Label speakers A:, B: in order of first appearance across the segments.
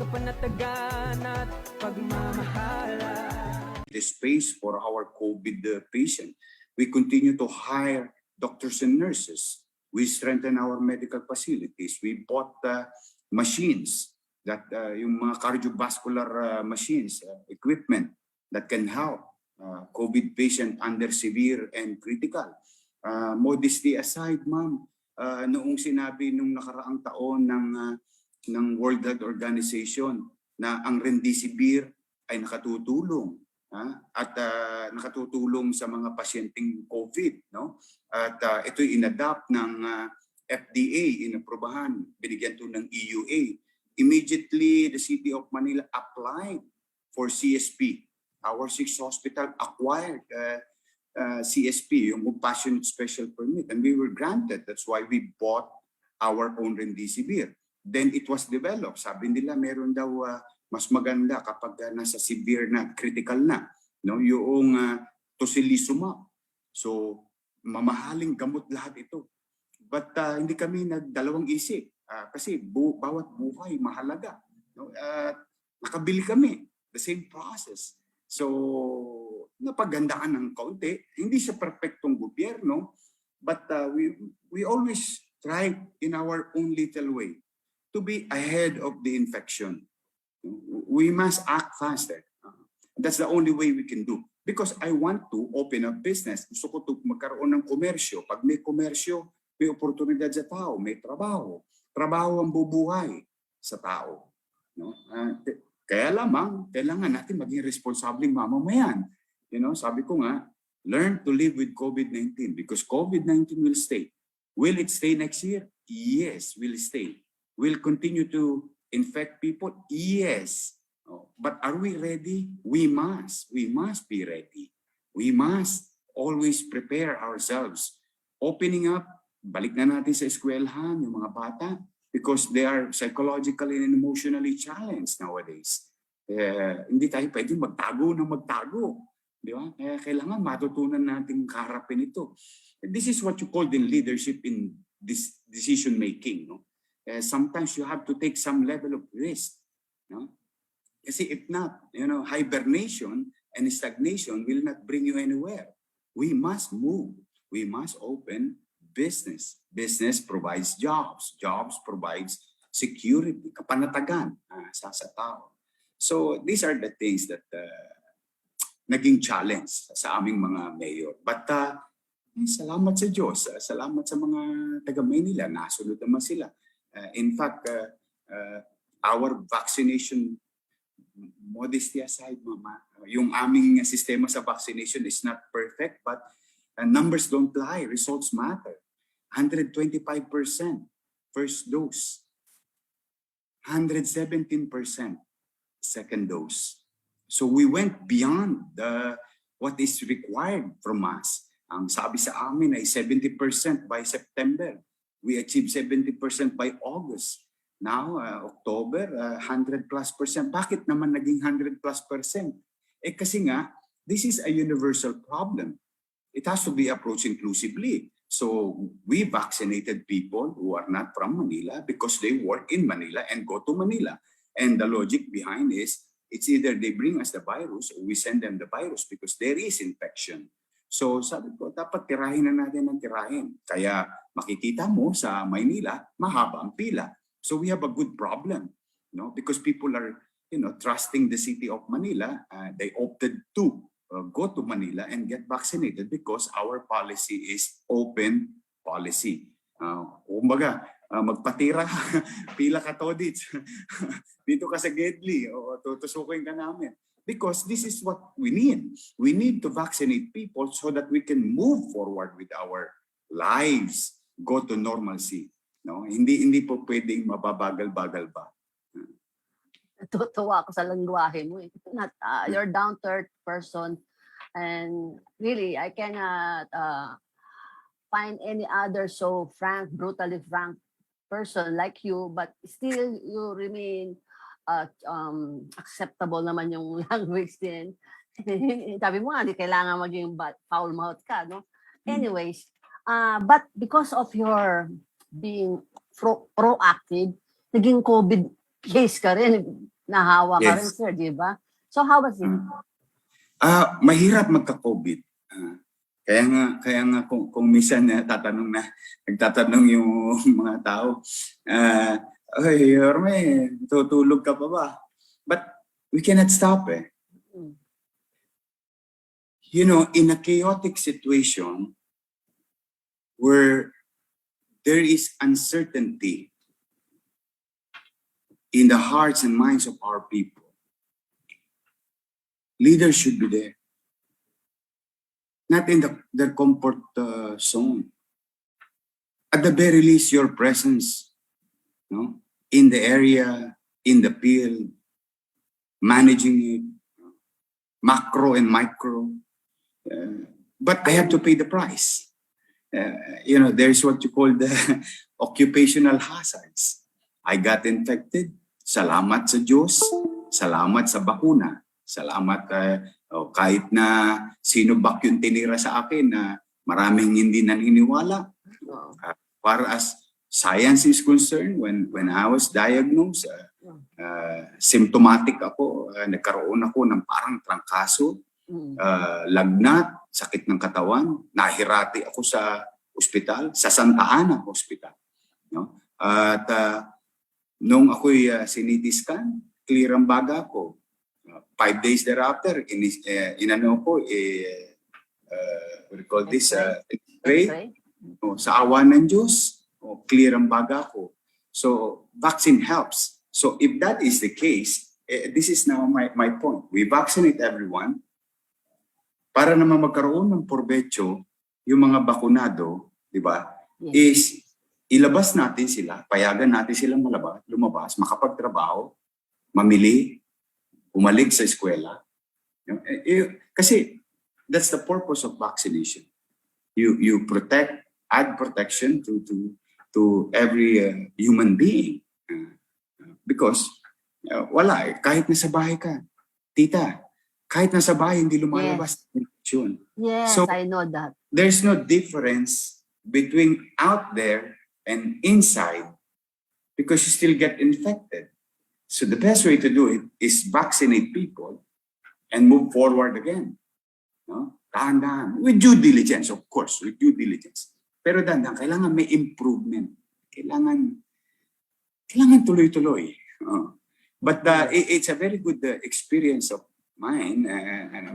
A: kapanatagan at pagmamahala.
B: The space for our COVID patient. We continue to hire doctors and nurses. We strengthen our medical facilities. We bought machines, that yung mga cardiovascular machines, equipment that can help COVID patient under severe and critical. Modesty aside, ma'am, noong sinabi nung nakaraang taon ng World Health Organization na ang remdesivir ay nakatutulong at nakatutulong sa mga pasyenteng COVID, no? At ito'y inadapt ng FDA, inaprobahan, binigyan to ng EUA. Immediately, the City of Manila applied for CSP. Our 6th hospital acquired CSP, yung Compassionate Special Permit, and we were granted. That's why we bought our own remdesivir. Then it was developed. Sabi nila meron daw mas maganda kapag nasa severe na, critical na, no? Yung tocilizumab. So mamahaling gamot lahat ito. But hindi kami nagdalawang isip kasi bawat buhay mahalaga, no? Nakabili kami, the same process. So napagandaan ng kaunti. Hindi siya perfectong gobyerno, but we always try in our own little way to be ahead of the infection. We must act faster. That's the only way we can do. Because I want to open up business. Gusto ko to magkaroon ng komersyo. Pag may komersyo, may oportunidad sa tao, may trabaho. Trabaho ang bubuhay sa tao. No? Kaya lamang, kailangan natin maging responsabling mamamayan. You know, sabi ko nga, learn to live with COVID-19 because COVID-19 will stay. Will it stay next year? Yes, will stay. Will continue to infect people? Yes. But are we ready? We must. We must be ready. We must always prepare ourselves. Opening up, balik na natin sa eskwelahan, yung mga bata, because they are psychologically and emotionally challenged nowadays. Hindi tayo pwede magtago na magtago. Di ba? Kailangan matutunan natin harapin ito. This is what you call the leadership in this decision making. No? Sometimes you have to take some level of risk. No? Kasi if not, you know, hibernation and stagnation will not bring you anywhere. We must move. We must open business. Business provides jobs. Jobs provides security, kapanatagan sa tao. So these are the things that naging challenge sa aming mga mayor. But salamat sa Diyos. Salamat sa mga taga Maynila. Nasunod naman sila. In fact, our vaccination, modesty aside, mama, yung aming sistema sa vaccination is not perfect, but numbers don't lie, results matter. 125% first dose, 117% second dose. So we went beyond what is required from us. Ang sabi sa amin ay 70% by September. We achieved 70% by August. Now, October, 100+%. Bakit naman naging 100+%? Kasi nga, this is a universal problem. It has to be approached inclusively. So we vaccinated people who are not from Manila because they work in Manila and go to Manila. And the logic behind is, it's either they bring us the virus or we send them the virus because there is infection. So sabi ko, dapat tirahin na natin ng tirahin. Kaya makikita mo sa Maynila, mahaba ang pila. So we have a good problem, no? Because people are, trusting the city of Manila. They opted to go to Manila and get vaccinated because our policy is open policy. Kumbaga, magpatira, pila ka todits. Dito ka sa Gedli, o tutusukin ka namin. Because this is what we need. We need to vaccinate people so that we can move forward with our lives, go to normalcy. No? Hindi po pwedeng mababagal-bagal ba.
C: Natutuwa ako sa lengguwahe mo. You're down-to-earth person. And really, I cannot find any other so frank, brutally frank person like you. But still, you remain acceptable naman yung language din. Sabi mo nga, di kailangan maging foul mouth ka, no? Anyways, but because of your being proactive, naging COVID case ka rin. nahawa ka rin,
B: Yes.
C: sir, di ba? So how was it?
B: Mahirap magka-COVID. Kaya nga kung minsan nagtatanong yung mga tao, "Oy, Yorme, tutulog ka pa ba?" But we cannot stop eh. You know, in a chaotic situation where there is uncertainty in the hearts and minds of our people, leaders should be there. Not in their comfort zone. At the very least, your presence, no, in the area, in the field, managing it, macro and micro. But I have to pay the price. You know, there's what you call the occupational hazards. I got infected. Salamat sa Diyos. Salamat sa bakuna. Salamat kahit na sino ba yung tinira sa akin na maraming hindi naniniwala. Far as science is concerned, when I was diagnosed, symptomatic ako, nagkaroon ako ng parang trangkaso, lagnat, sakit ng katawan, nahirati ako sa ospital, sa Santa Ana Hospital. No? At nung ako'y CT scan, clear ang baga ko. 5 days thereafter, inano ko, what do you call this? X-ray. Sa awa ng Diyos, clear ang baga ko. So, vaccine helps. So, if that is the case, this is now my point. We vaccinate everyone para naman magkaroon ng provecho yung mga bakunado, di ba? Yes. Is ilabas natin sila, payagan natin silang lumabas, makapagtrabaho, mamili, umalik sa eskwela. Kasi that's the purpose of vaccination. You protect, add protection to every human being. Because wala kahit nasa bahay ka, tita, kahit nasa bahay hindi lumalabas.
C: Yes,
B: so,
C: I know that.
B: There's no difference between out there and inside because you still get infected. So the best way to do it is vaccinate people and move forward again. No? Dahan-dahan. With due diligence, of course, with due diligence. Pero dahan-dahan, kailangan may improvement. Kailangan tuloy-tuloy. But it's a very good experience of mine.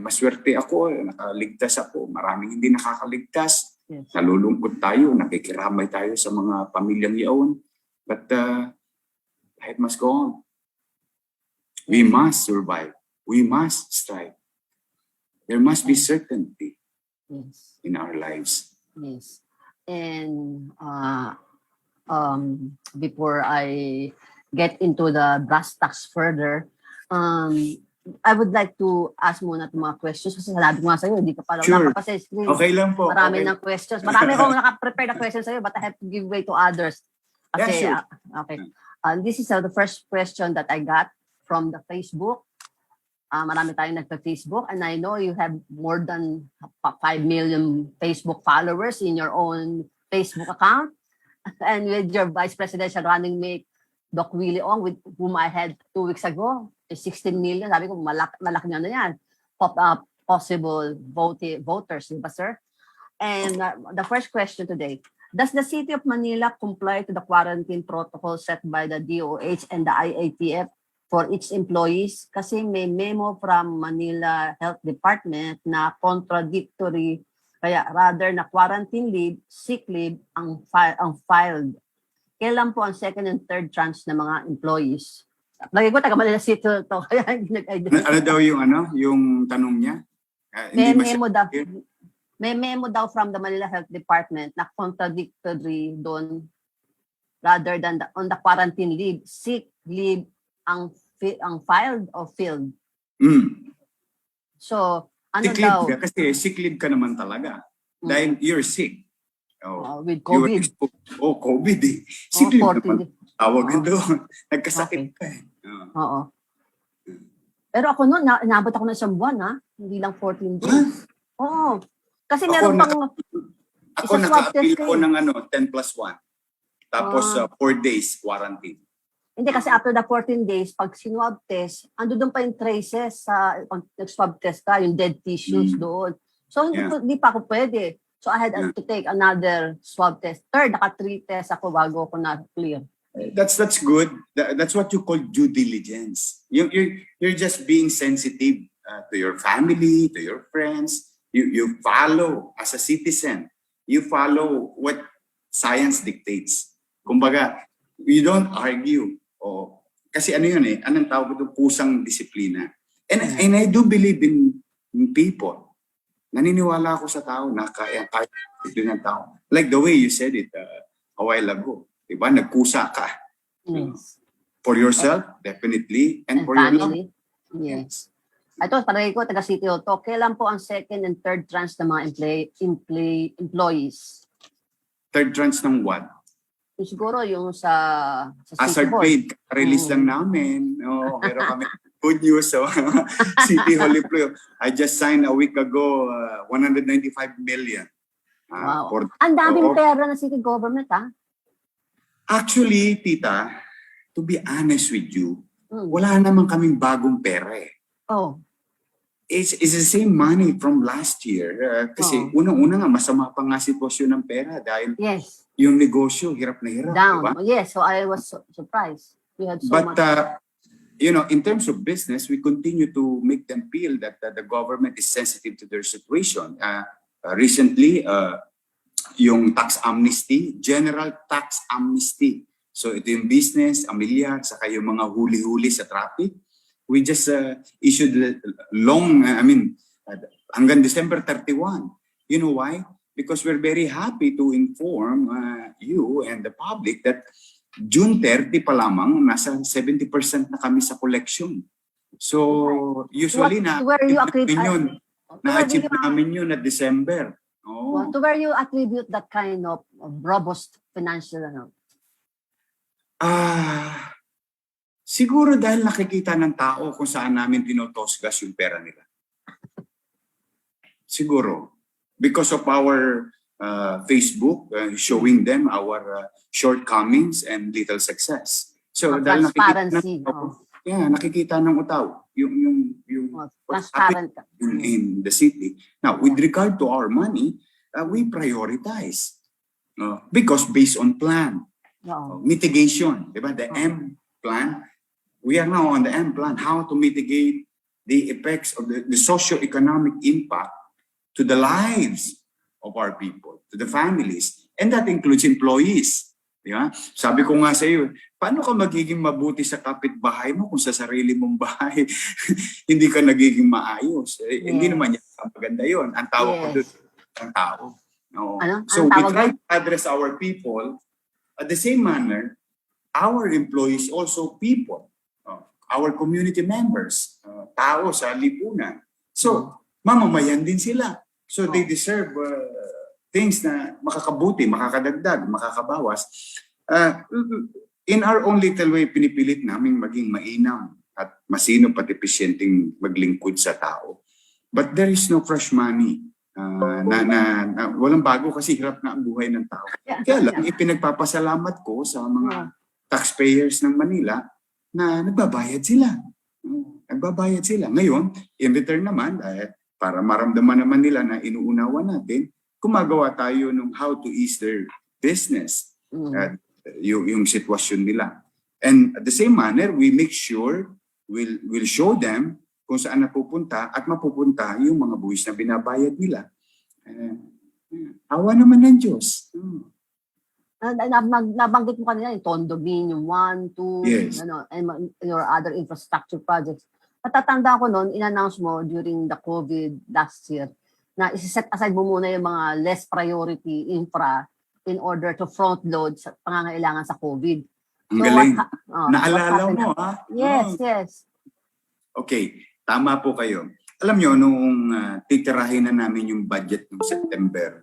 B: Maswerte ako, nakaligtas ako. Maraming hindi nakakaligtas.
C: Yes.
B: Nalulungkot tayo, nakikiramay tayo sa mga pamilyang yaon. But life must go on. We must survive. We must strive. There must be certainty in our lives.
C: Yes. And before I get into the brass tacks further, I would like to ask muna itong mga questions kasi sinabi ko nga sa'yo, hindi ka pa nakapasa screen.
B: Okay lang po.
C: Marami
B: okay.
C: ng questions. Marami akong nakaprepare na questions sa'yo but I have to give way to others. Kasi,
B: yeah, sure.
C: Okay. This is the first question that I got from the Facebook. Marami tayong nagpa-Facebook and I know you have more than 5 million Facebook followers in your own Facebook account. And with your Vice Presidential running mate, Doc Willie Ong, with whom I had 2 weeks ago, 16 million. Sabi ko, malaki na yan. Possible voters, di ba, sir? And the first question today, does the City of Manila comply to the quarantine protocol set by the DOH and the IATF for its employees? Kasi may memo from Manila Health Department na contradictory. Kaya rather na quarantine leave, sick leave ang filed. Kailan po ang second and third chance ng mga employees? Lagi ko, taga Manila City to. Kaya hindi nag-identify.
B: Ano daw yung tanong niya?
C: May memo daw from the Manila Health Department na contradictory doon rather than on the quarantine leave, sick leave ang filed or filled. So, ano
B: sick leave
C: daw?
B: Ka, kasi sick leave ka naman talaga. Dahil you're sick.
C: With COVID.
B: COVID eh. Sick leave naman. Tawagan doon. Nagkasakit ka eh.
C: Oo. Pero ako noon, naabot ako ng 1 buwan, ha? Hindi lang 14 days. Oo. Kasi meron pang...
B: Ako naka-appeal ko ng 10+1. Tapos 4 days quarantine.
C: Hindi kasi after the 14 days, pag sinwab test, ando doon pa yung traces sa pag nag-swab test ka, yung dead tissues doon. So hindi pa ako pwede. So I had to take another swab test. Third, naka 3 tests ako bago ako na-clear.
B: That's good. That's what you call due diligence. You're just being sensitive to your family, to your friends. You follow as a citizen. You follow what science dictates. Kumbaga, you don't argue. Kasi ano yun anong tawag ito? Pusang disiplina. And I do believe in people. Naniniwala ako sa tao na kaya disiplina ng tao. Like the way you said it a while ago. Diba? Nagkusa ka.
C: Yes.
B: For yourself, definitely. And for
C: family.
B: your
C: Yes. Ito, pareho ko, taga City Hall to. Kailan po ang second and third tranche ng mga employees?
B: third tranche ng what?
C: Siguro yung sa City
B: Hazard
C: Hall.
B: paid, release lang namin. Meron kami good news. So, City Hall employee. I just signed a week ago 195 million.
C: Wow. Ang daming pera ng city government,
B: Actually, tita, to be honest with you, wala naman kaming bagong pera It's the same money from last year. Kasi unang-una nga, masama pa nga sitwasyon ng pera dahil yung negosyo, hirap na hirap.
C: Down.
B: Diba?
C: Yes, so I was surprised. We had so much.
B: In terms of business, we continue to make them feel that the government is sensitive to their situation. Recently, yung tax amnesty, general tax amnesty. So ito yung business, amilyar, saka yung mga huli-huli sa traffic. We just issued hanggang December 31. You know why? Because we're very happy to inform you and the public that June 30 pa lamang, nasa 70% na kami sa collection. So, usually na-achieve namin yun at December.
C: To where you attribute that kind of robust financial
B: siguro dahil nakikita ng tao kung saan namin tinotosgas yung pera nila. Siguro. Because of our Facebook showing them our shortcomings and little success. So dahil nakikita ng utaw yung what's happening in the city. Now, with regard to our money, we prioritize because based on plan, mitigation, diba? The M plan. We are now on the M plan, how to mitigate the effects of the socio-economic impact to the lives of our people, to the families, and that includes employees. Diba? Sabi ko nga sa iyo, paano ka magiging mabuti sa kapitbahay mo kung sa sarili mong bahay hindi ka nagiging maayos? Hindi naman yan maganda yun. Ang tawag ko doon, ang tao. So we try to address our people at the same manner, our employees also people, our community members, tao sa lipunan. So, mamamayan din sila. So they deserve things na makakabuti, makakadagdag, makakabawas. In our own little way, pinipilit namin maging mainam at masinop at epesyenteng maglingkod sa tao. But there is no fresh money. Walang bago kasi hirap na ang buhay ng tao. Kaya lang, ipinagpapasalamat ko sa mga taxpayers ng Manila na nagbabayad sila. Nagbabayad sila. Ngayon, in return naman, para maramdaman naman nila na inuunawa natin, gumagawa tayo ng how to ease their business, yung sitwasyon nila. And at the same manner, we make sure we'll show them kung saan napupunta at mapupunta yung mga buwis na binabayad nila. Awa naman ng Diyos.
C: Nabanggit mo kanina yung Tondo Bean, yung 1, 2, and your other infrastructure projects. Natatanda ko noon, in-announce mo during the COVID last year na isi-set aside mo muna yung mga less priority infra in order to front load sa pangangailangan sa COVID.
B: Ang galing. Naalala mo, ha?
C: Yes, yes.
B: Okay, tama po kayo. Alam nyo, noong titirahin na namin yung budget ng September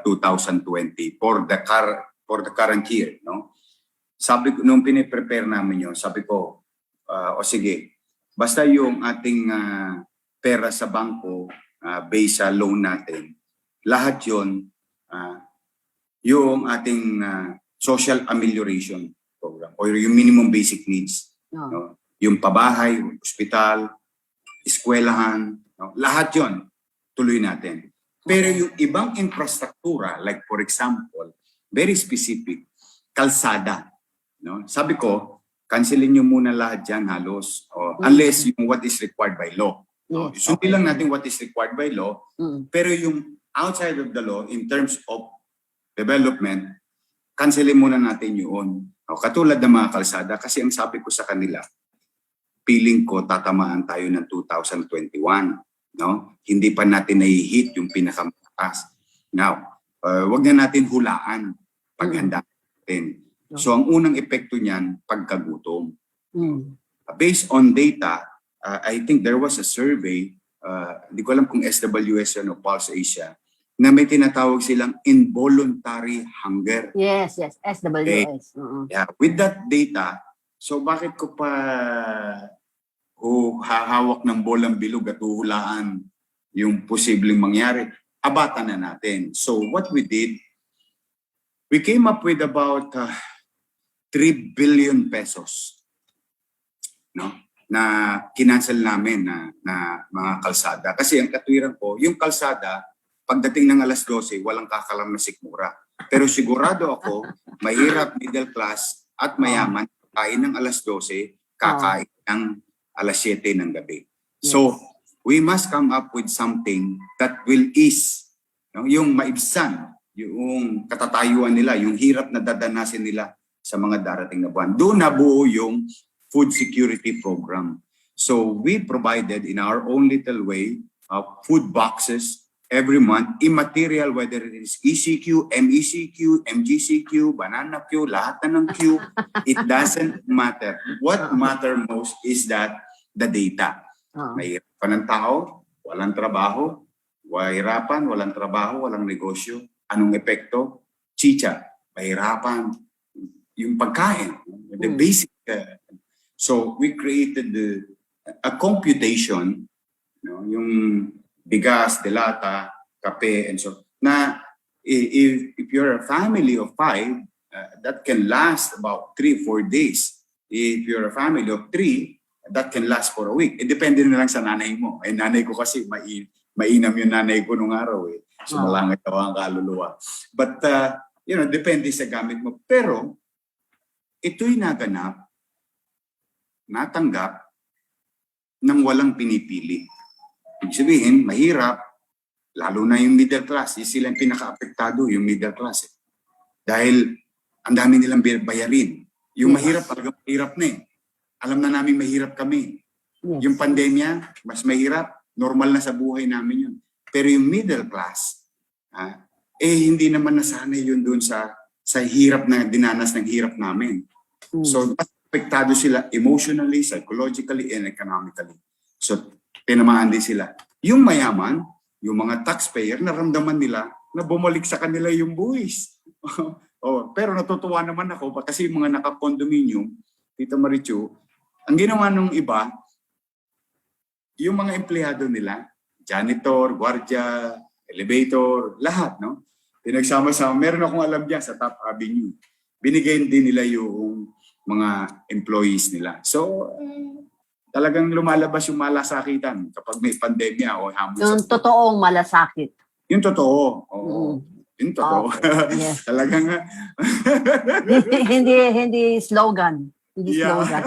B: 2020 for the current year, no? Sabi ko, nung piniprepare namin yun, sabi ko, o sige, basta yung ating pera sa bangko, based sa loan natin, lahat yun, yung ating social amelioration, program or yung minimum basic needs.
C: No.
B: No? Yung pabahay, ospital, eskwelahan, no? Lahat yon tuloy natin. Pero yung ibang infrastruktura, like for example, very specific, kalsada. No? Sabi ko, cancelin nyo muna lahat dyan halos. Unless yung what is required by law. No?
C: Yes.
B: Sundin lang natin what is required by law.
C: Mm.
B: Pero yung outside of the law, in terms of development, cancelin muna natin yun. No? Katulad ng mga kalsada, kasi ang sabi ko sa kanila, feeling ko tatamaan tayo ng 2021. No? Hindi pa natin nai-hit yung pinakamataas. Now, wag na natin hulaan paghanda natin. So ang unang epekto niyan, pagkagutom. Based on data, I think there was a survey, hindi ko alam kung SWS o Pulse Asia, na may tinatawag silang involuntary hunger.
C: Yes, SWS.
B: Yeah, with that data, so bakit ko pa hahawak ng bolang bilog at uhulaan yung posibleng mangyari? Abatan na natin. So what we did, we came up with about 3 billion pesos, no, na kinansel namin na mga kalsada. Kasi ang katwiran ko, yung kalsada, pagdating ng alas 12, walang kakalam na sikmura. Pero sigurado ako, mahirap middle class at mayaman, kain ng alas 12, kakain ng alas 7 ng gabi. So, we must come up with something that will ease, no? Yung maibsan, yung katatayuan nila, yung hirap na dadanasin nila sa mga darating na buwan. Doon nabuo yung food security program. So, we provided in our own little way food boxes every month, immaterial, whether it is ECQ, MECQ, MGCQ, banana Q, lahat na ng Q, it doesn't matter. What matter most is that the data. Mahirapan ng tao, walang trabaho, walang trabaho, walang negosyo. Anong epekto? Chicha, mahirapan. Yung pagkain, the basic. So we created a computation, yung bigas, delata, kape, and so na if you're a family of 5, that can last about 3-4 days. If you're a family of 3, that can last for a week. Depende na lang sa nanay mo. Ay, nanay ko kasi mainam yung nanay ko nung araw eh. So malangit daw ang kaluluwa. But, depende sa gamit mo. Pero, ito'y naganap, natanggap, nang walang pinipili. Ibig sabihin, mahirap, lalo na yung middle class. Sila yung pinaka-apektado, yung middle class. Eh. Dahil, ang dami nilang bayarin. Yung mahirap, talagang mahirap na eh. Alam na namin mahirap kami. Yes. Yung pandemya, mas mahirap. Normal na sa buhay namin yun. Pero yung middle class, hindi naman nasanay yun doon sa hirap na dinanas ng hirap namin. So, mas apektado sila emotionally, psychologically, and economically. So, tinamaan din sila. Yung mayaman, yung mga taxpayer, naramdaman nila na bumalik sa kanila yung buwis. Pero natutuwa naman ako kasi yung mga naka-condominium, Tita Marichu, ang ginawa nung iba, yung mga empleyado nila, janitor, guardia, elevator, lahat, no? Pinagsama-sama. Meron akong alam dyan sa Top Avenue. Binigay din nila yung mga employees nila. So, talagang lumalabas yung malasakitan kapag may pandemya o hamon.
C: Yung totoong malasakit.
B: Yung totoo. Yung totoo.
C: Yes.
B: Talagang
C: hindi slogan. Hindi slogan.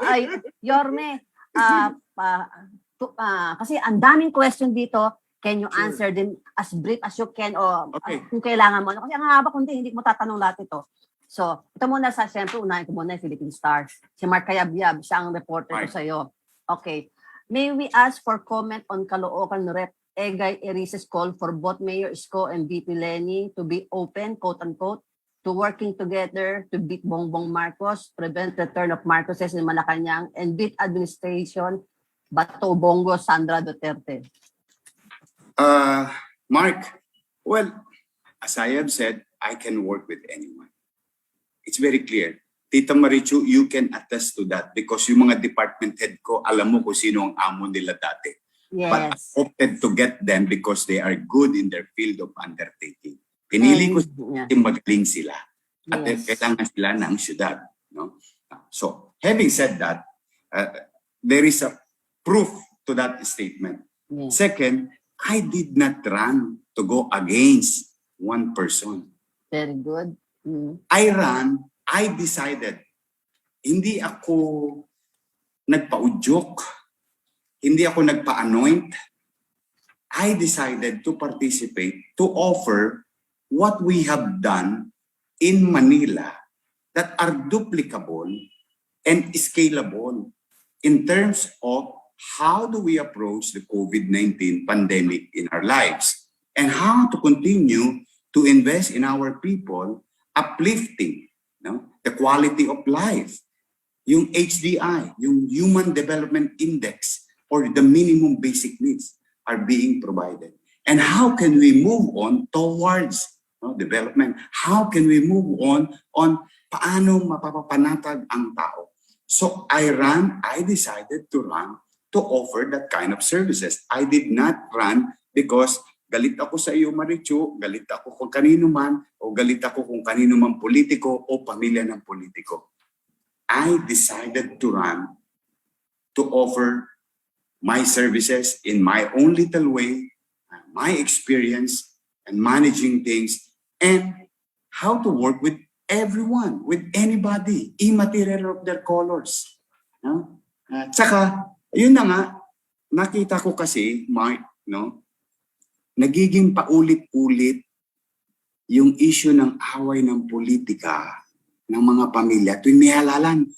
C: Ay, Yorme, kasi ang daming question dito, can you answer din as brief as you can o kung kailangan mo. Kasi ang haba kundi hindi mo tatanong lahat ito. So, ito muna siyempre, unahin ko muna yung Philippine Star. Si Mark Kayabyab, siya ang reporter ko sa'yo. Okay. May we ask for comment on Caloocan Rep. Egay Erice's call for both Mayor Isko and VP Lenny to be open, quote-unquote, to working together to beat Bongbong Marcos, prevent return of Marcoses in Malacanang, and beat administration Bato Bongo Sandra Duterte?
B: Mark, well, as I have said, I can work with anyone. It's very clear. Tita Marichu, you can attest to that because yung mga department head ko, alam mo kung sino ang amo nila dati.
C: Yes.
B: But I opted to get them because they are good in their field of undertaking. Pinili ko magaling sila. At kailangan sila ng syudad. No? So, having said that, there is a proof to that statement.
C: Yeah.
B: Second, I did not run to go against one person.
C: Very good.
B: I decided, hindi ako nagpa-udyok, hindi ako nagpa-anoint. I decided to participate, to offer what we have done in Manila that are duplicable and scalable in terms of how do we approach the COVID-19 pandemic in our lives and how to continue to invest in our people, uplifting the quality of life. Yung HDI, yung Human Development Index, or the minimum basic needs are being provided. And how can we move on towards development? How can we move on paano mapapapanatag ang tao? So I decided to run to offer that kind of services. I did not run because galit ako sa iyo, Marichu, galit ako kung kanino man, o galit ako kung kanino man politiko o pamilya ng politiko. I decided to run to offer my services in my own little way, my experience and managing things, and how to work with everyone, with anybody, immaterial of their colors. Tsaka, yun na nga, nakita ko kasi, Mark, nagiging paulit-ulit yung issue ng away ng politika ng mga pamilya tuwing may halalan.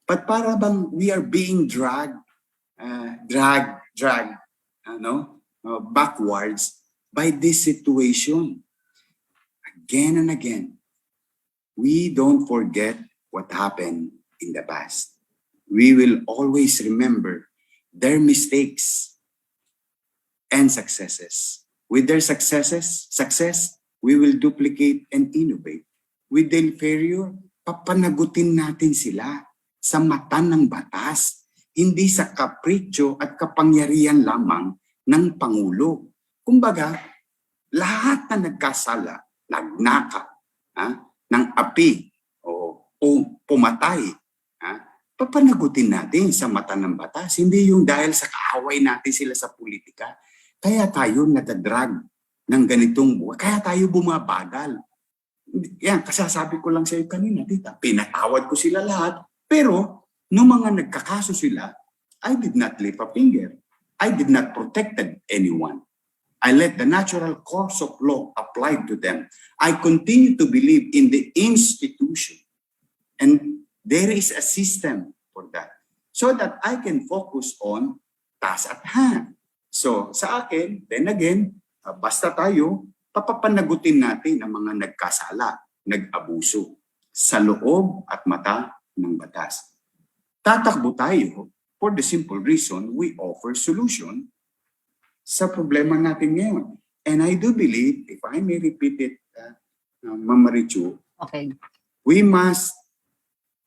B: But para bang we are being dragged backwards by this situation. Again and again, we don't forget what happened in the past. We will always remember their mistakes and successes. With their success, we will duplicate and innovate. With their failure, papanagutin natin sila sa mata ng batas, hindi sa kapritsyo at kapangyarihan lamang ng Pangulo. Kumbaga, lahat na nagkasala, nagnaka, ng api o pumatay, papanagutin natin sa mata ng batas. Hindi yung dahil sa kaaway natin sila sa politika. Kaya tayo nadadrag ng ganitong buhay. Kaya tayo bumabagal. Yan, kasasabi ko lang sa iyo kanina, tita, pinatawad ko sila lahat. Pero, nung mga nagkakaso sila, I did not lift a finger. I did not protect anyone. I let the natural course of law apply to them. I continue to believe in the institution. And there is a system for that. So that I can focus on task at hand. So sa akin, then again, basta tayo, papapanagutin natin ang mga nagkasala, nag-abuso sa loob at mata ng batas. Tatakbo tayo for the simple reason we offer solution sa problema natin ngayon. And I do believe, if I may repeat it, Ma'am Marichu,
C: Okay.
B: we must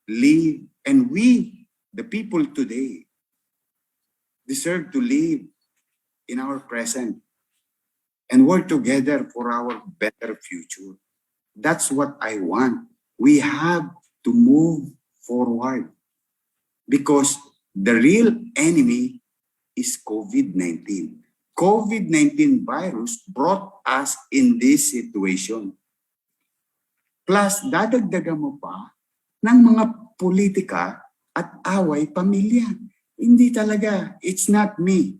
B: live, and we, the people today, deserve to live in our present and work together for our better future. That's what I want. We have to move forward because the real enemy is COVID-19. COVID-19 virus brought us in this situation. Plus, dadagdagan mo pa ng mga politika at away pamilya. Hindi talaga. It's not me.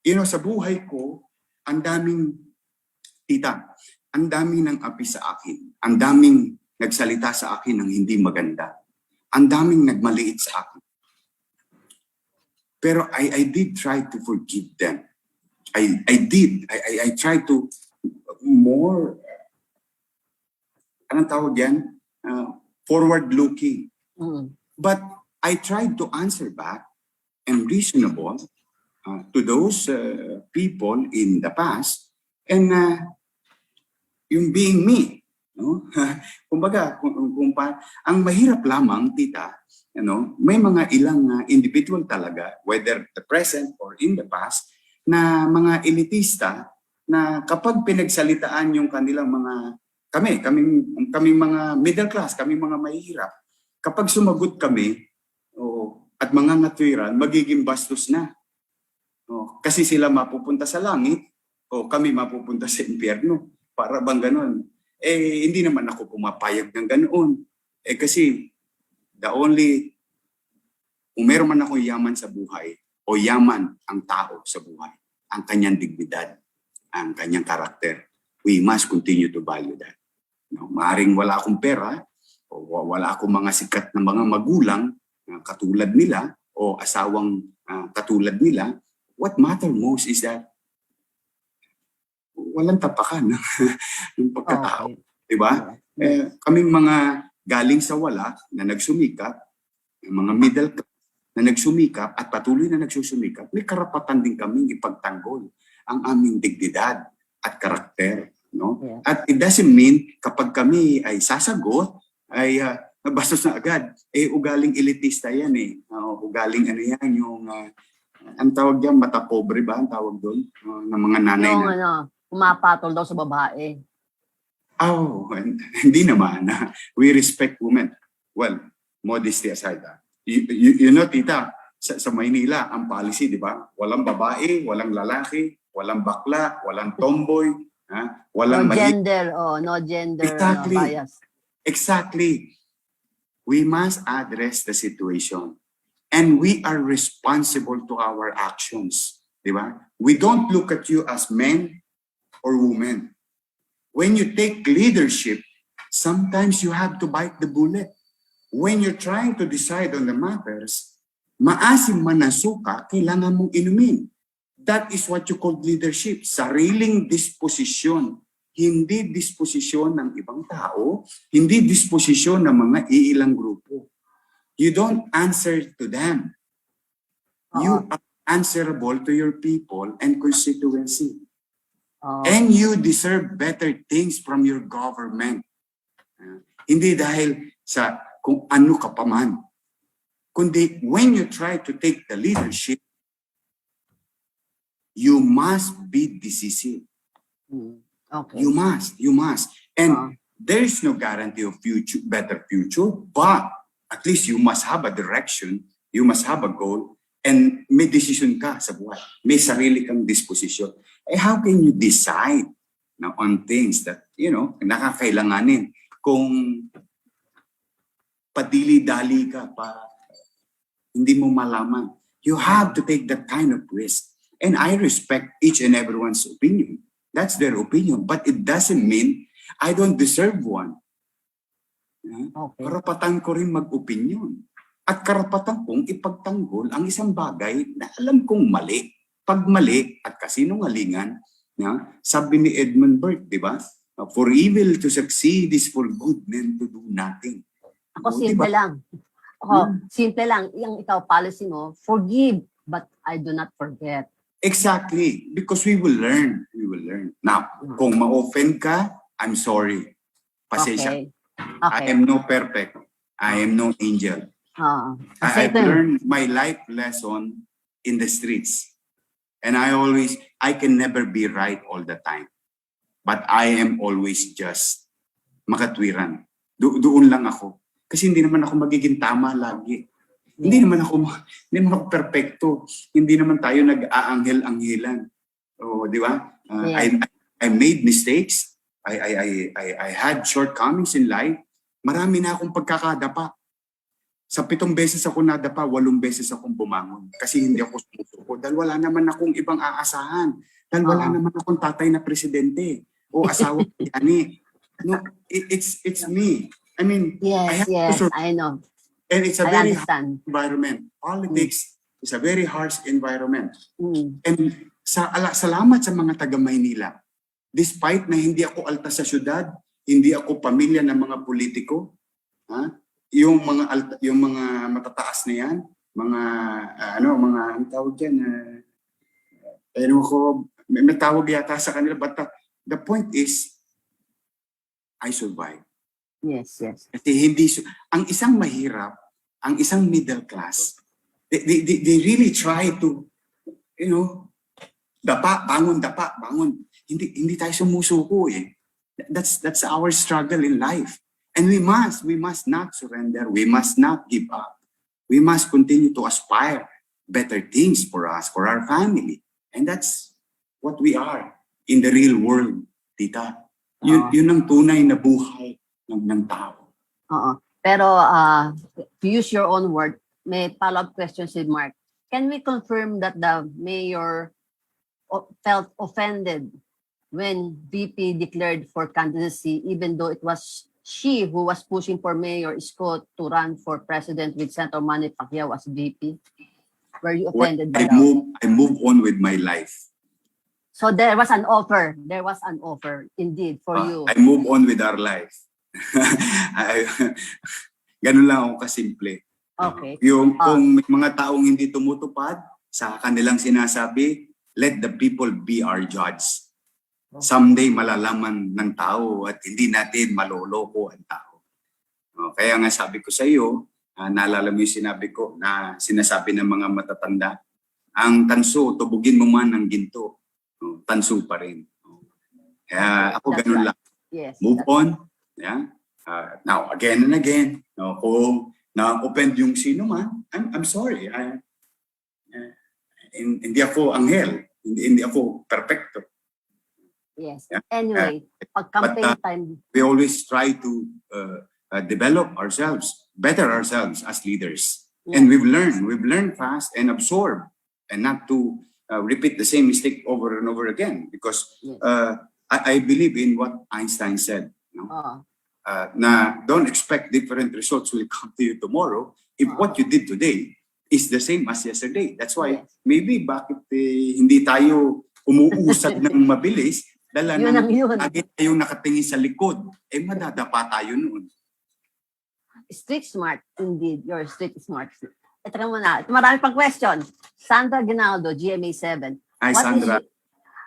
B: Sa buhay ko, ang daming, tita, ang daming ng api sa akin. Ang daming nagsalita sa akin ng hindi maganda. Ang daming nagmaliit sa akin. Pero I did try to forgive them. I tried to more, anong tawag yan? Forward-looking. But I tried to answer back and reasonable to those people in the past, and yung being me, kumbaga, ang mahirap lamang, tita, may mga ilang individual talaga, whether the present or in the past, na mga elitista na kapag pinagsalitaan yung kanilang mga kaming mga middle class, kaming mga mahihirap, kapag sumagot kami, at mga natwiran, magiging bastos na. Kasi sila mapupunta sa langit, o kami mapupunta sa impyerno. Para bang ganon? Hindi naman ako pumapayag ng ganoon. Kasi kung meron man ako yaman sa buhay, o yaman ang tao sa buhay, ang kanyang dignidad, ang kanyang karakter, we must continue to value that. Maaring wala akong pera, o wala akong mga sikat na mga magulang katulad nila, o asawang katulad nila. What matter most is that walang tapakan ng pagkatao.
C: Okay.
B: Diba? Kaming mga galing sa wala na nagsumikap, mga middle class na nagsumikap at patuloy na nagsusumikap, may karapatan din kaming ipagtanggol ang aming dignidad at karakter. No?
C: Yeah.
B: At it doesn't mean kapag kami ay sasagot, ay bastos na agad. Ugaling elitista yan ugaling ano yan, yung ang tawag yan, mata pobre ba ang tawag doon? Ng mga nanay
C: Yung pumapatol daw sa babae.
B: Hindi naman. We respect women. Well, modesty aside. You know, tita, sa Maynila, ang policy, di ba? Walang babae, walang lalaki, walang bakla, walang tomboy, walang
C: No gender, no gender
B: Exactly.
C: bias.
B: Exactly. We must address the situation. And we are responsible to our actions. Di ba? We don't look at you as men or women. When you take leadership, sometimes you have to bite the bullet. When you're trying to decide on the matters, maasim man ang suka, kailangan mong inumin. That is what you call leadership. Sariling disposisyon. Hindi disposisyon ng ibang tao, hindi disposisyon ng mga iilang grupo. You don't answer to them. You are answerable to your people and constituency. And you deserve better things from your government. Hindi dahil sa kung ano ka pa man. Kundi when you try to take the leadership, you must be decisive.
C: Okay.
B: You must. And there is no guarantee of better future, but at least you must have a direction, you must have a goal, and may decision ka sa buhay. May sarili kang disposition. How can you decide on things that, nakakailanganin kung padili-dali ka pa, hindi mo malaman. You have to take that kind of risk. And I respect each and everyone's opinion. That's their opinion. But it doesn't mean I don't deserve one.
C: Okay.
B: Karapatan ko rin mag-opinion. At karapatan kong ipagtanggol ang isang bagay na alam kong mali. Pag mali at kasinungalingan, sabi ni Edmund Burke, di ba? For evil to succeed is for good men to do nothing.
C: Ako simple lang. Simple lang. Yung ikaw policy mo, forgive, but I do not forget.
B: Exactly. Because we will learn. We will learn. Now, kung ma-offend ka, I'm sorry. Pasensya.
C: Okay.
B: I am no perfect. I am no angel. I've learned my life lesson in the streets. And I can never be right all the time. But I am always just makatwiran. Doon lang ako. Kasi hindi naman ako magiging tama lagi. Hindi naman ako perfecto. Hindi naman tayo nag-aanghel-anghelan. Di ba? I made mistakes. I had shortcomings in life. Marami na akong pagkakadapa. Sa 7 beses ako nadapa, 8 beses akong bumangon. Kasi hindi ako sumusuko. Dahil wala naman akong ibang aasahan. Dahil wala naman akong tatay na presidente. O asawa ni. No, it's me. I mean,
C: yes, I know.
B: And it's a very
C: harsh
B: environment. Politics is a very harsh environment. And salamat sa mga taga Maynila. Despite na hindi ako alta sa syudad, hindi ako pamilya ng mga politiko, yung mga matataas na yan, ang tawag diyan, may tawag yata sa kanila, but the point is I survived.
C: Yes.
B: Kasi ang isang mahirap, ang isang middle class, they really try to, dapa, bangon. Hindi tayo sumusuko eh. That's our struggle in life. And we must not surrender. We must not give up. We must continue to aspire better things for us, for our family. And that's what we are in the real world, tita. Yun ang tunay na buhay ng tao.
C: Oo. Pero to use your own word, may follow-up question si Mark. Can we confirm that the mayor felt offended when VP declared for candidacy, even though it was she who was pushing for Mayor Isko to run for president with Senator Manny Pacquiao as VP? Were you offended by that?
B: I move on with my life.
C: So there was an offer. There was an offer, indeed, for you.
B: I move on with our life. Ganun lang ako kasimple.
C: Okay.
B: Kung may mga taong hindi tumutupad sa kanilang sinasabi, let the people be our judge. Someday malalaman ng tao at hindi natin maloloko ang tao. Kaya nga sabi ko sa iyo, naalala mo yung sinasabi ng mga matatanda, ang tanso, tubugin mo man ng ginto, tanso pa rin. Kaya ako ganun lang.
C: Yes.
B: Move on. Yeah. Now, again and again, kung na-offend yung sino man, I'm sorry. Hindi ako anghel. Hindi ako perfecto.
C: Yes. Anyway, pag-campaign time.
B: We always try to develop ourselves, better ourselves as leaders. Yes. And we've learned fast and absorb and not to repeat the same mistake over and over again. Because yes. I believe in what Einstein said. Na don't expect different results will come to you tomorrow if what you did today is the same as yesterday. That's why yes. Maybe bakit hindi tayo umuusad ng mabilis dala lagi tayong nakatingin sa likod, madadapa tayo noon.
C: Street smart, indeed. You're street smart. Ito ka muna. Marami pang question. Sandra Ginaldo, GMA7.
B: Hi, Sandra.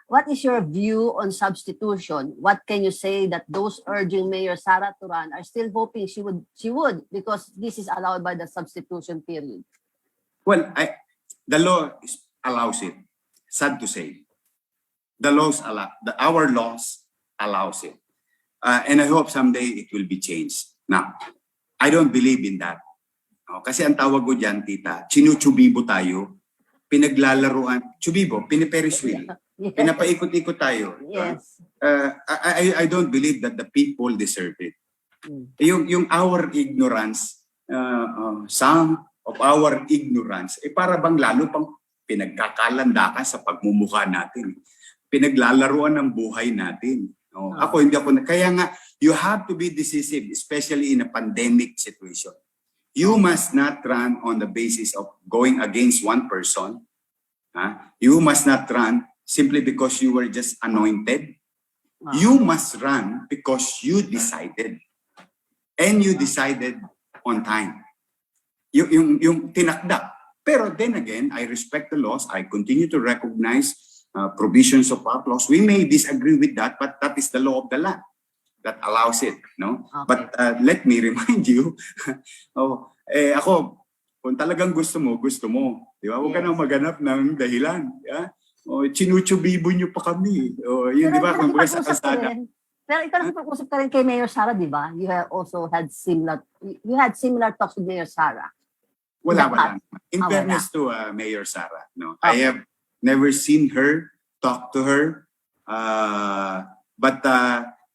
C: What is your view on substitution? What can you say that those urging Mayor Sara to run are still hoping she would because this is allowed by the substitution period?
B: Well, the law allows it. Sad to say. Our laws allows it. And I hope someday it will be changed. Now, I don't believe in that. Kasi ang tawag ko dyan, tita, chinuchubibo tayo, pinaglalaruan, chubibo, piniperis wheel. Yes. Pinapaikot-ikot tayo.
C: Yes.
B: I don't believe that the people deserve it. Yung our ignorance, some of our ignorance, para bang lalo pang pinagkakalandakan sa pagmumukha natin. Pinaglalaruan ng buhay natin. Kaya nga, you have to be decisive, especially in a pandemic situation. You must not run on the basis of going against one person. You must not run simply because you were just anointed. You must run because you decided. And you decided on time. Yung tinakda. Pero then again, I respect the laws. I continue to recognize provisions of our laws. We may disagree with that, but that is the law of the land that allows it. No? Okay. But let me remind you, ako, kung talagang gusto mo. Di ba? Huwag ka nang maghanap ng dahilan. Yeah? Chinuchubibo nyo pa kami. Yun, di ba? Kung sa kalsada.
C: Pero ikaw nakapag-usap ka rin kay Mayor Sara, di ba? You had similar talks with Mayor Sara.
B: Wala. In fairness to Mayor Sara, no, okay. I have never seen her, talk to her, but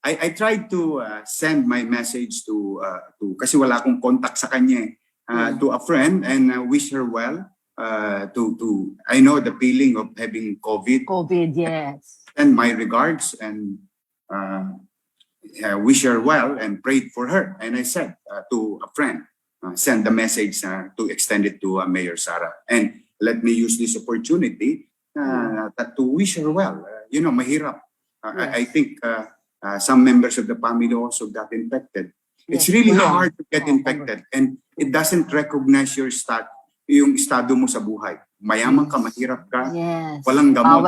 B: I tried to send my message to kasi wala akong contact sa kanya, to a friend and wish her well. I know the feeling of having COVID.
C: Yes.
B: And my regards and wish her well and prayed for her. And I said to a friend, send the message to extend it to Mayor Sara. And let me use this opportunity to wish her well. Mahirap. Yes. I think some members of the family also got infected. Yes. It's really hard to get infected and it doesn't recognize your yung estado mo sa buhay. Mayaman ka, mahirap ka, walang gamot.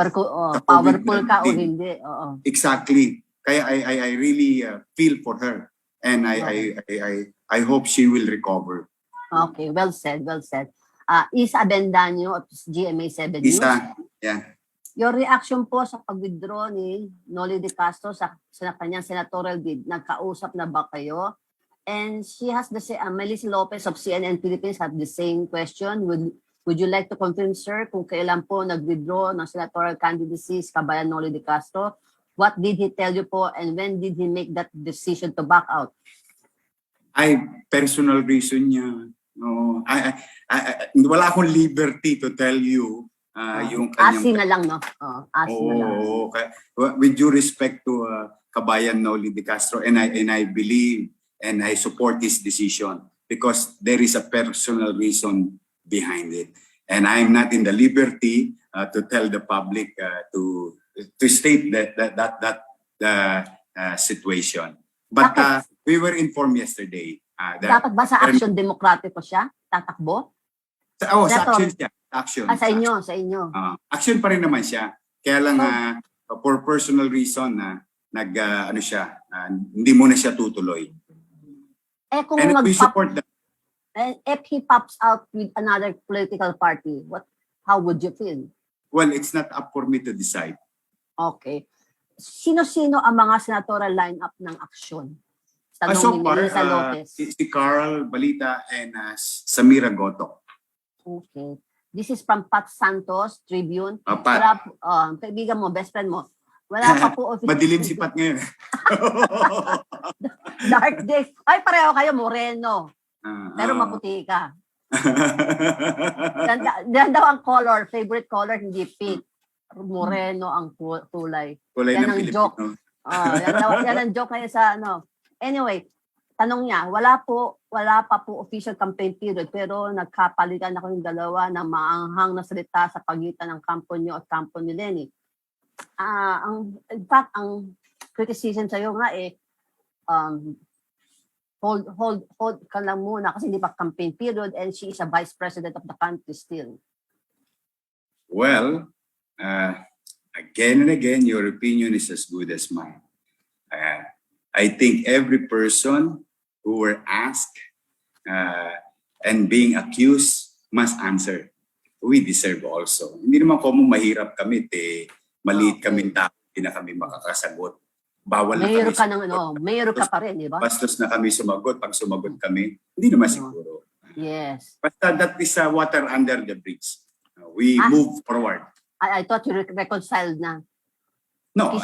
C: Powerful ka o hindi.
B: Exactly. Kaya I really feel for her and I hope she will recover.
C: Okay, well said. Isa Abendaño of GMA7 News.
B: Isa, yeah.
C: Your reaction po sa pag-withdraw ni Noli De Castro sa kanyang senatorial bid, nagkausap na ba kayo? And she has the same, Melissa Lopez of CNN Philippines had the same question. Would you like to confirm, sir, kung kailan po nag-withdraw ng senatorial candidacy si Kabayan Noli De Castro? What did he tell you po and when did he make that decision to back out?
B: Personal reason niya. No, wala akong liberty to tell you yung kanyang...
C: Asin na lang, no? Asin na lang.
B: Okay. With due respect to Kabayan Noli De Castro, and I believe and I support his decision because there is a personal reason behind it. And I'm not in the liberty to tell the public to state that situation. But we were informed yesterday.
C: Dapat ba sa Action Demokratiko siya? Tatakbo?
B: Sa Action siya. Action.
C: Sa inyo.
B: Action pa rin naman siya. Kaya lang for personal reason ano siya, hindi muna siya tutuloy.
C: Kung
B: and we support that.
C: And if he pops out with another political party, how would you feel?
B: Well, it's not up for me to decide.
C: Okay. Sino-sino ang mga senatorial lineup ng Aksyon?
B: So far, si Carl Balita and Samira Goto.
C: Okay. This is from Pat Santos, Tribune.
B: Pat.
C: Kaibigan mo, best friend mo. Wala pa po official.
B: Madilim si Pat ngayon.
C: Dark days. Ay, pareho kayo, Moreno. Pero maputi ka. Yan daw ang color, favorite color, hindi pink. Moreno ang kulay.
B: Kulay
C: yan
B: ng
C: ang
B: Pilipino.
C: joke. Yan ang joke ngayon sa ano. Anyway, tanong niya, wala pa po official campaign period pero nagkapalitan ako yung dalawa ng maanghang na salita sa pagitan ng kampo niyo at kampo ni Lenny. In fact, ang criticism sa'yo nga hold ka lang muna kasi hindi pa campaign period and she is a vice president of the country still.
B: Well, again and again, your opinion is as good as mine. I think every person who were asked and being accused must answer. We deserve also. Hindi naman ko mahirap kami, maliit kaming tao, hindi na kami makakasagot. Bawal na
C: Mayor
B: kami
C: ka ng mayor ka pa rin, di ba?
B: Bastos na kami sumagot. Pag sumagot kami, hindi naman siguro.
C: Yes.
B: But that is water under the bridge. We move forward.
C: I thought you reconciled na.
B: No,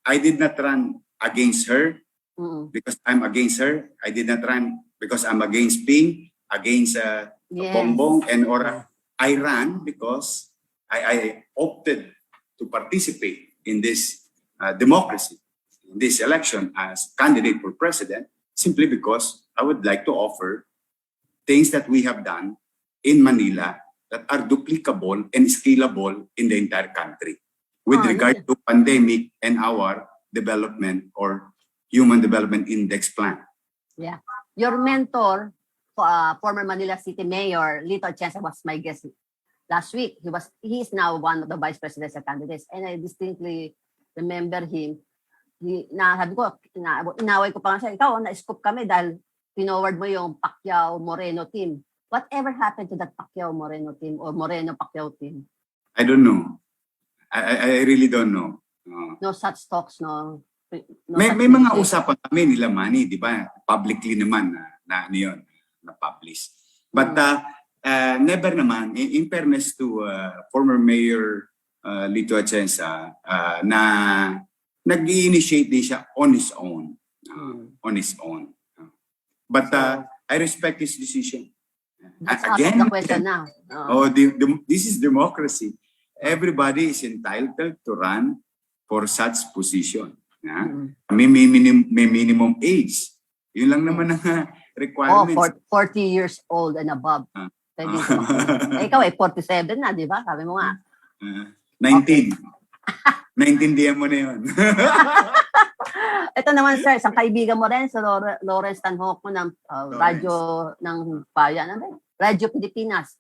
B: I did not run against her because I'm against her. I did not run because I'm against Ping, against Bongbong, and I ran because I opted to participate in this democracy, in this election as candidate for president, simply because I would like to offer things that we have done in Manila that are duplicable and scalable in the entire country with regard to pandemic and our development or human development index plan.
C: Yeah. Your mentor, former Manila City Mayor, Lito Atienza, was my guest last week. He is now one of the vice presidential candidates and I distinctly remember him. Sabi ko, inaway ko pa nga siya, ikaw, na-scoop kami dahil pinoward mo yung Pacquiao-Moreno team. Whatever happened to that Pacquiao-Moreno team or Moreno-Pacquiao team?
B: I don't know. I really don't know.
C: No such talks, no?
B: May mga usapan kami nila Manny, di ba? Publicly naman na publish. But never naman, in fairness to former Mayor Lito Atienza, na nag-i-initiate din siya on his own. But I respect his decision.
C: Again, the question now.
B: This is democracy. Everybody is entitled to run for such position. May minimum age. Yun lang naman ang requirements.
C: 40 years old and above. Ikaw 47 na, di ba? Sabi mo nga.
B: 19. Naintindihan mo na yun.
C: Ito naman, sir, isang kaibigan mo rin, sa Lawrence Tanhoc mo ng radyo ng Bayan, Radyo Pilipinas.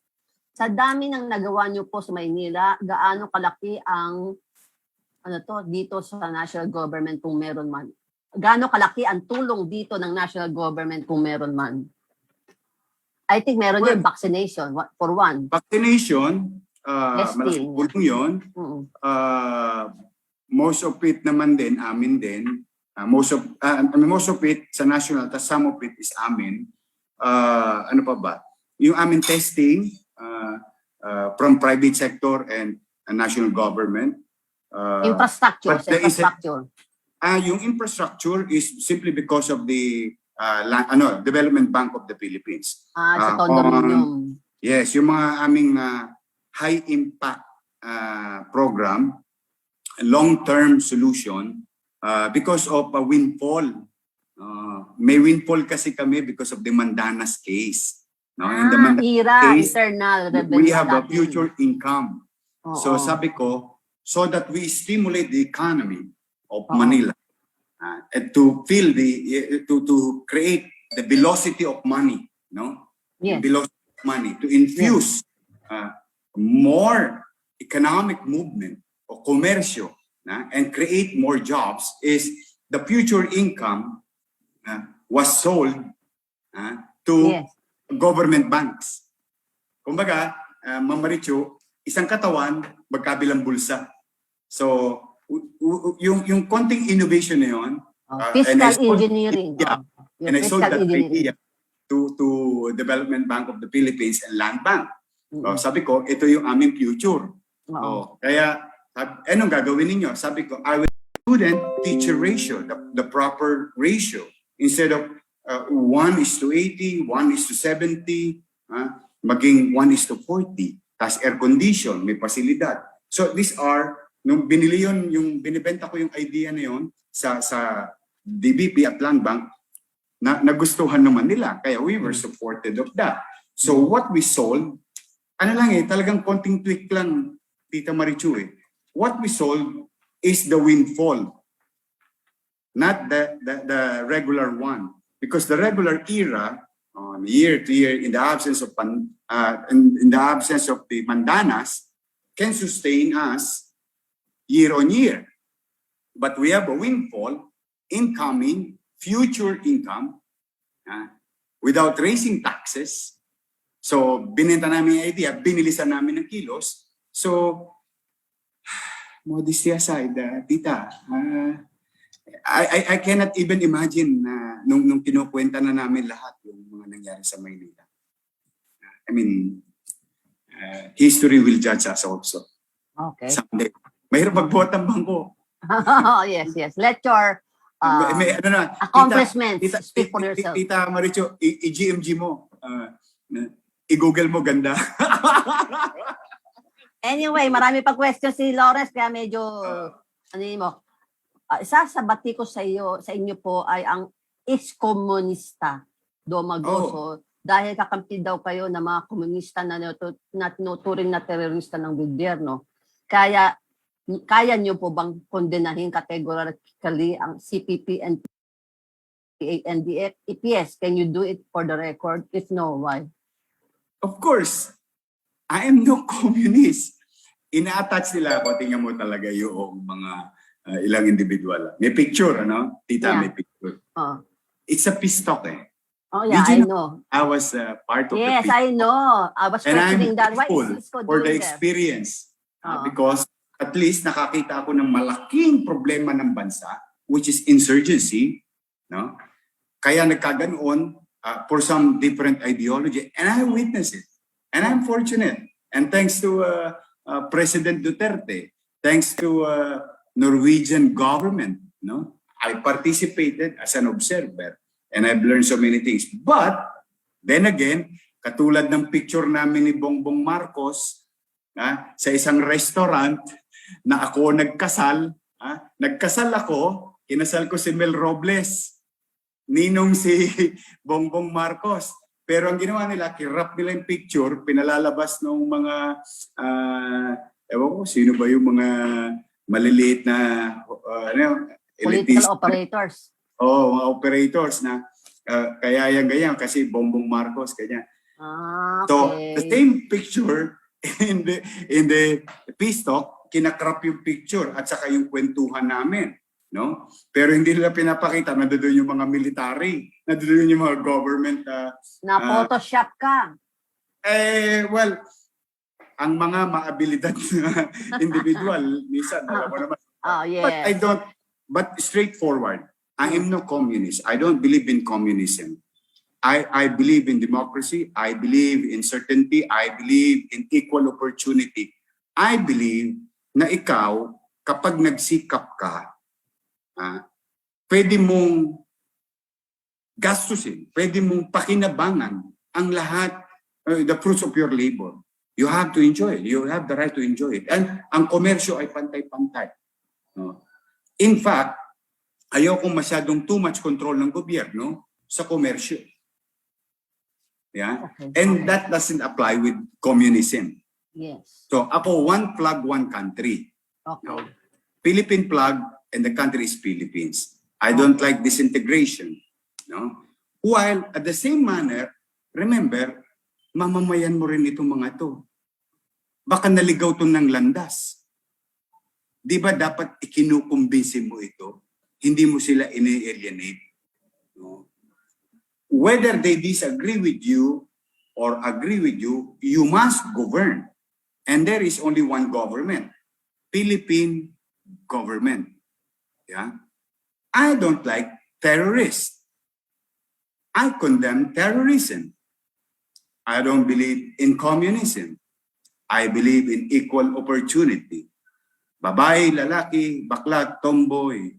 C: Sa dami ng nagawa niyo po sa Maynila, gaano kalaki ang dito sa national government kung meron man? Gaano kalaki ang tulong dito ng national government kung meron man? I think meron yung vaccination, for one.
B: Vaccination,
C: Testing.
B: malaking tulong yun.
C: Mm.
B: Most of it naman din, amin din. Most of it sa national, tas some of it is amin. Ano pa ba? Yung amin testing from private sector and national government.
C: Infrastructure.
B: but there is a-
C: Infrastructure.
B: Yung infrastructure is simply because of the Development Bank of the Philippines.
C: Sa condominium.
B: Yes, yung mga aming high impact program, long-term solution because of a windfall. May windfall kasi kami because of the Mandanas case. No? In the Mandanas
C: IRA,
B: case,
C: internal revenue.
B: we have a
C: dati.
B: future income.
C: Oo.
B: So sabi ko, so that we stimulate the economy of
C: Oo.
B: Manila and to to create the velocity of money, no?
C: Yes.
B: Velocity of money to infuse more economic movement o komersyo and create more jobs is the future income was sold to
C: Yes.
B: government banks. Kumbaga, Ma'am Marichu, isang katawan, magkabilang bulsa. So, yung konting innovation na yun,
C: Fiscal engineering.
B: Yeah,
C: Yung
B: and I sold
C: fiscal
B: that
C: engineering.
B: idea to Development Bank of the Philippines and Land Bank.
C: Mm.
B: Sabi ko, ito yung aming future.
C: Oo.
B: Kaya, anong gagawin ninyo? Sabi ko, I will student-teacher ratio, the proper ratio. Instead of 1:80, 1:70, maging 1:40. Tapos air condition, may pasilidad. So these are, nung binili yun, yung binibenta ko yung idea na yun sa DBP at Land Bank, nagustuhan naman nila. Kaya we were supported of that. So what we sold, ano lang talagang konting tweak lang, Tita Marichu What we sold is the windfall, not the regular one. Because the regular era, year to year, in the absence of in the absence of the Mandanas, can sustain us year on year. But we have a windfall, incoming, future income, without raising taxes. So, binenta namin yung idea, binilisan namin ng kilos. So, modesty aside, tita, I cannot even imagine na nung kinukwenta na namin lahat yung mga nangyari sa Maynila. I mean, history will judge us also.
C: Okay.
B: Someday. Mahirap magbuhat ng bangko.
C: Yes. Let your
B: May
C: accomplishments speak for yourself.
B: Tita Marichu, i-GMG mo. I-Google mo, ganda.
C: Anyway, marami pang questions si Lawrence kaya medyo isa sa bati ko sa inyo po ay ang iskomunista Domagoso dahil kakampi daw kayo ng mga komunista na tinuturing na terorista ng gobyerno. Kaya niyo po bang kondenahin categorically ang CPP and EPS? Can you do it for the record? If no, why?
B: Of course, I am no communist. Ina-attach nila ako, tingnan mo talaga yung mga ilang individual. May picture, Tita,
C: Yeah.
B: may picture. It's a peace talk
C: Oh yeah,
B: Did you
C: I know.
B: I was part of
C: Yes,
B: the peace
C: I know. I was
B: and I'm
C: questioning that. Why
B: grateful
C: is Isko
B: for the
C: doing that?
B: experience.
C: Oo.
B: Because at least nakakita ako ng malaking problema ng bansa, which is insurgency. No? Kaya nagkaganoon for some different ideology. And I witnessed it. And I'm fortunate. And thanks to President Duterte, thanks to Norwegian government, I participated as an observer. And I've learned so many things. But, then again, katulad ng picture namin ni Bongbong Marcos sa isang restaurant na ako nagkasal. Nagkasal ako, kinasal ko si Mel Robles, ninong si Bongbong Marcos. Pero ang ginawa nila, kirap nila yung picture, pinalalabas ng mga, ewan ko, sino ba yung mga maliliit na,
C: Political operators.
B: mga operators na kaya yan ganyan kasi Bongbong Marcos kanya.
C: Okay.
B: So the same picture in the peace talk, kinakrap yung picture at saka yung kwentuhan namin, no? Pero hindi nila pinapakita na doon yung mga military, na doon yung mga government
C: Na Photoshop ka.
B: well, ang mga maabilidad na individual, minsan, alam mo naman.
C: Oh,
B: But
C: yes.
B: but straightforward, I am no communist. I don't believe in communism. I believe in democracy. I believe in certainty. I believe in equal opportunity. I believe na ikaw, kapag nagsikap ka, pwede mong gastusin, pwede mong pakinabangan ang lahat, the fruits of your labor. You have to enjoy it. You have the right to enjoy it. And ang komersyo ay pantay-pantay. In fact, ayokong masyadong too much control ng gobyerno sa komersyo. Yeah?
C: Okay.
B: And that doesn't apply with communism.
C: Yes.
B: So ako, one flag, one country.
C: Okay.
B: Philippine flag and the country is Philippines. I don't like disintegration. No? While at the same manner, remember, mamamayan mo rin itong mga to. Baka naligaw to ng landas. Di ba dapat ikinukumbinsin mo ito? Hindi mo sila ini-alienate. No? Whether they disagree with you or agree with you, you must govern. And there is only one government, Philippine government. Yeah? I don't like terrorists. I condemn terrorism. I don't believe in communism. I believe in equal opportunity. Babae, lalaki, bakla, tomboy,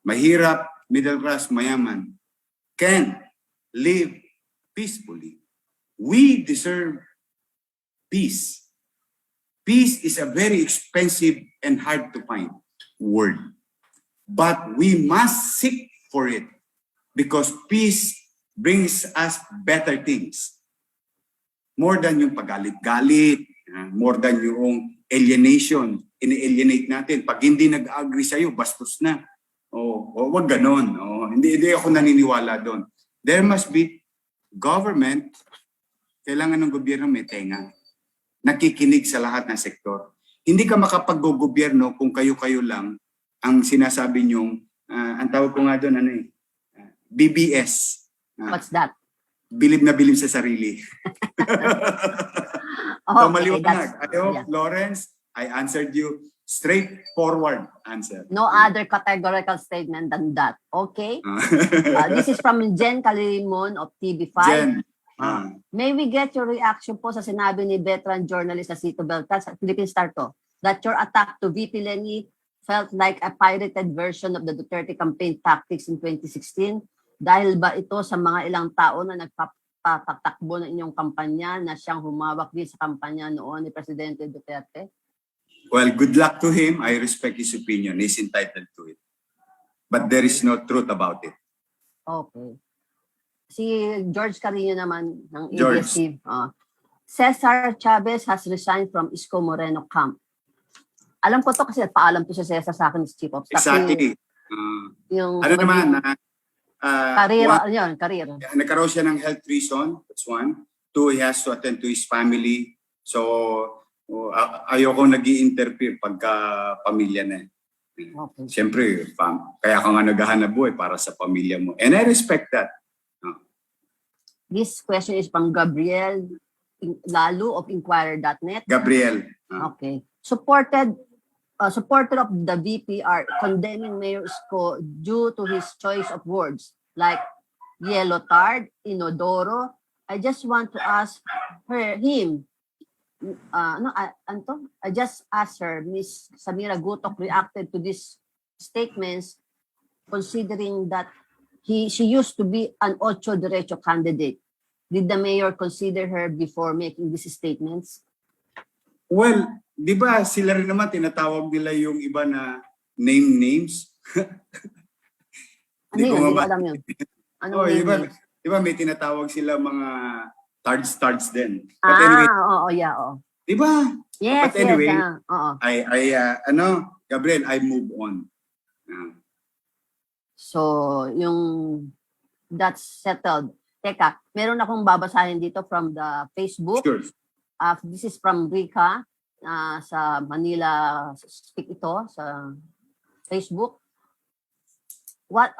B: mahirap, middle class, mayaman, can live peacefully. We deserve peace. Peace is a very expensive and hard to find word. But we must seek for it because peace brings us better things. More than yung pagalit-galit, more than yung alienation, ini-alienate natin. Pag hindi nag-agree sa'yo, bastos na. Wag ganon. Hindi ako naniniwala doon. There must be government, kailangan ng gobyerno may tenga. Nakikinig sa lahat ng sektor. Hindi ka makapag-gobyerno kung kayo-kayo lang ang sinasabi nyong, ang tawag ko nga doon, BBS.
C: What's that?
B: Bilib na bilib sa sarili. So maliwanag. I hope,
C: yeah.
B: Lawrence, I answered you straightforward answer.
C: No other categorical statement than that. Okay? This is from Jen Calimon of TV5.
B: Jen.
C: May we get your reaction po sa sinabi ni veteran journalist na Sito Beltas sa Philippine Star to, that your attack to VP Lenny felt like a pirated version of the Duterte campaign tactics in 2016? Dahil ba ito sa mga ilang tao na nagpapatakbo ng inyong kampanya na siyang humawak din sa kampanya noon ni Presidente Duterte?
B: Well, good luck to him. I respect his opinion. He's entitled to it. But there is no truth about it.
C: Okay. Si George Carino naman ng
B: George.
C: ABS-CBN. Cesar Chavez has resigned from Isko Moreno camp. Alam ko to kasi paalam to si Cesar sa akin as Chief of Staff.
B: Exactly.
C: Yung
B: Ano naman,
C: career.
B: nagkaroon siya ng health reason. That's one. Two, he has to attend to his family. So, ayoko nag-i-interfere pagka pamilya na.
C: Okay.
B: Siyempre, kaya ka nga naghahanap buhay para sa pamilya mo. And I respect that.
C: This question is from Gabriel Lalu of Inquirer.net.
B: Gabriel.
C: Okay. Supporter of the VPR condemning Mayor Isko due to his choice of words like yellow tard, inodoro. I just want to ask him. I just asked her, Miss Samira Gutok reacted to these statements considering that she used to be an Ocho Derecho candidate. Did the mayor consider her before making these statements?
B: Well, di ba sila rin naman tinatawag nila yung iba na names?
C: Hindi ko alam yun. Anong
B: di ba may tinatawag sila mga tards din. But anyway, di ba?
C: Yes,
B: but anyway,
C: yes.
B: Gabriel, I move on.
C: So, yung that's settled. Teka, meron akong babasahin dito from the Facebook.
B: Sure.
C: This is from Rika sa Manila Speak ito sa Facebook. What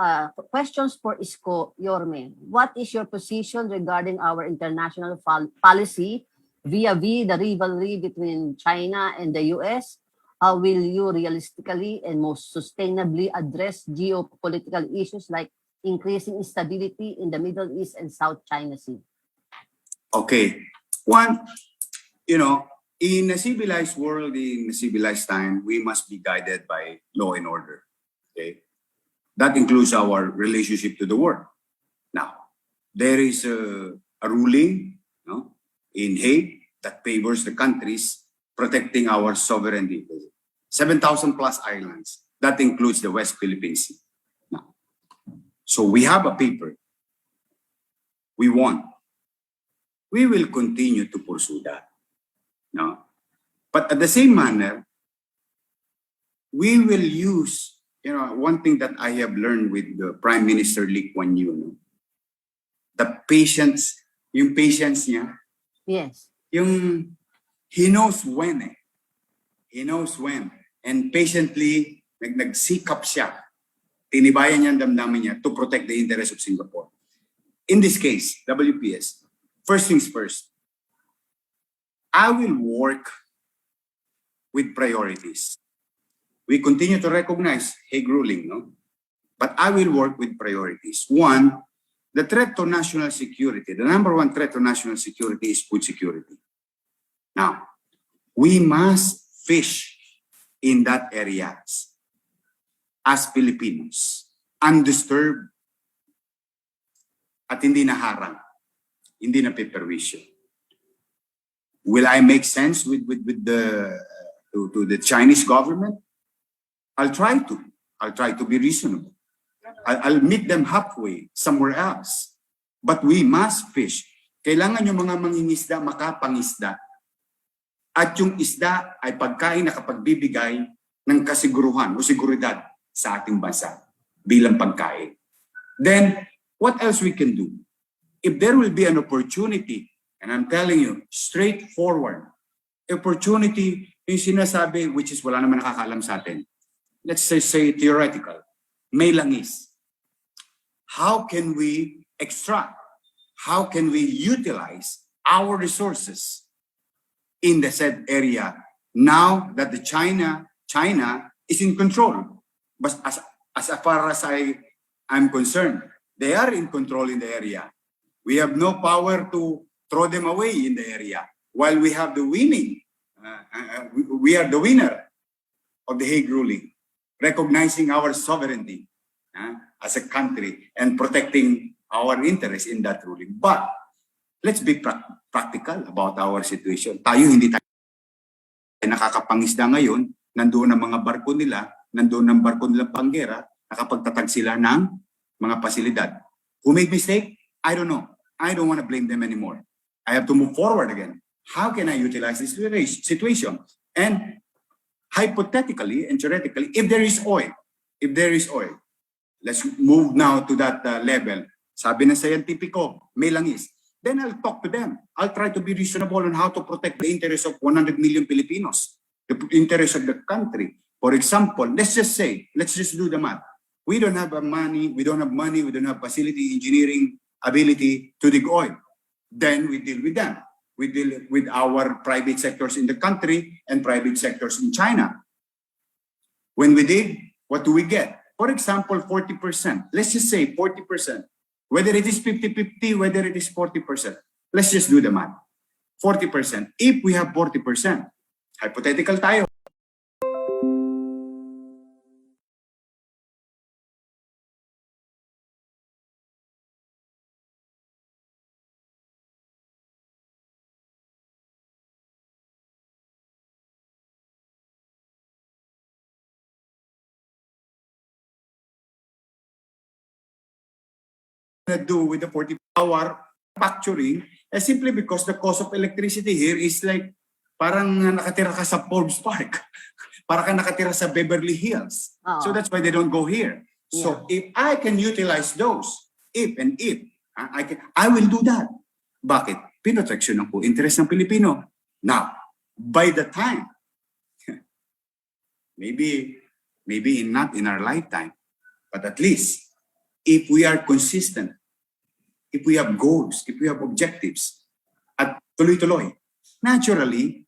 C: questions for Isko, Yorme? What is your position regarding our international policy vis-a-vis the rivalry between China and the US? How will you realistically and most sustainably address geopolitical issues like increasing instability in the Middle East and South China Sea?
B: Okay. One, you know, in a civilized world, in a civilized time, we must be guided by law and order. Okay. That includes our relationship to the world. Now, there is a ruling, you know, in Hague that favors the countries protecting our sovereignty. 7,000 plus islands. That includes the West Philippine Sea. Now, so we have a paper. We won. We will continue to pursue that. No? But at the same manner, we will use, you know, one thing that I have learned with the Prime Minister Lee Kuan Yew, no? The patience, yung patience niya,
C: Yes.
B: yung he knows when eh. He knows when. And patiently, nagsikap siya. Tinibayan niya ang damdamin niya to protect the interests of Singapore. In this case, WPS, first things first, I will work with priorities. We continue to recognize Hague ruling, no? But I will work with priorities. One, the threat to national security, the number one threat to national security is food security. Now, we must fish in that area as Filipinos, undisturbed at hindi naharang, hindi napiperwisyo. Will I make sense with the to the Chinese government? I'll try to be reasonable. I'll meet them halfway somewhere else. But we must fish. Kailangan yung mga mangingisda makapangisda. At yung isda ay pagkain na kapagbibigay ng kasiguruhan o seguridad sa ating bansa bilang pagkain. Then, what else we can do? If there will be an opportunity, and I'm telling you, straightforward, opportunity yung sinasabi, which is wala naman nakakaalam sa atin. Let's say theoretical, may langis. How can we extract? How can we utilize our resources in the said area now that the China is in control? But as far as I'm concerned, they are in control in the area. We have no power to throw them away in the area. While we have the winning, we are the winner of the Hague ruling, recognizing our sovereignty as a country and protecting our interests in that ruling. But let's be practical about our situation. Tayo hindi tayo nakakapangisda ngayon, nandoon ang mga barko nila, nandoon ang barko nila panggera, nakapagtatag sila ng mga pasilidad. Who made mistake? I don't know. I don't want to blame them anymore. I have to move forward again. How can I utilize this situation? And hypothetically and theoretically, if there is oil, let's move now to that level. Sabi ng scientifico, may langis. Then I'll talk to them. I'll try to be reasonable on how to protect the interests of 100 million Filipinos, the interests of the country. For example, let's just do the math. We don't have money, we don't have facility, engineering, ability to dig oil. Then we deal with them. We deal with our private sectors in the country and private sectors in China. When we dig, what do we get? For example, 40%. Let's just say 40%. Whether it is 50-50, whether it is 40%. Let's just do the math. 40%. If we have 40%, hypothetical tayo. Do with the 40 hour factoring simply because the cost of electricity here is like parang nakatira ka sa Forbes Park. Parang ka nakatira sa Beverly Hills. So that's why they don't go here. So if I can utilize those, I will do that. Bakit? Pinoteksyon po interest ng Pilipino. Now, by the time, maybe not in our lifetime, but at least if we are consistent, if we have goals, if we have objectives, at tuloy-tuloy, naturally,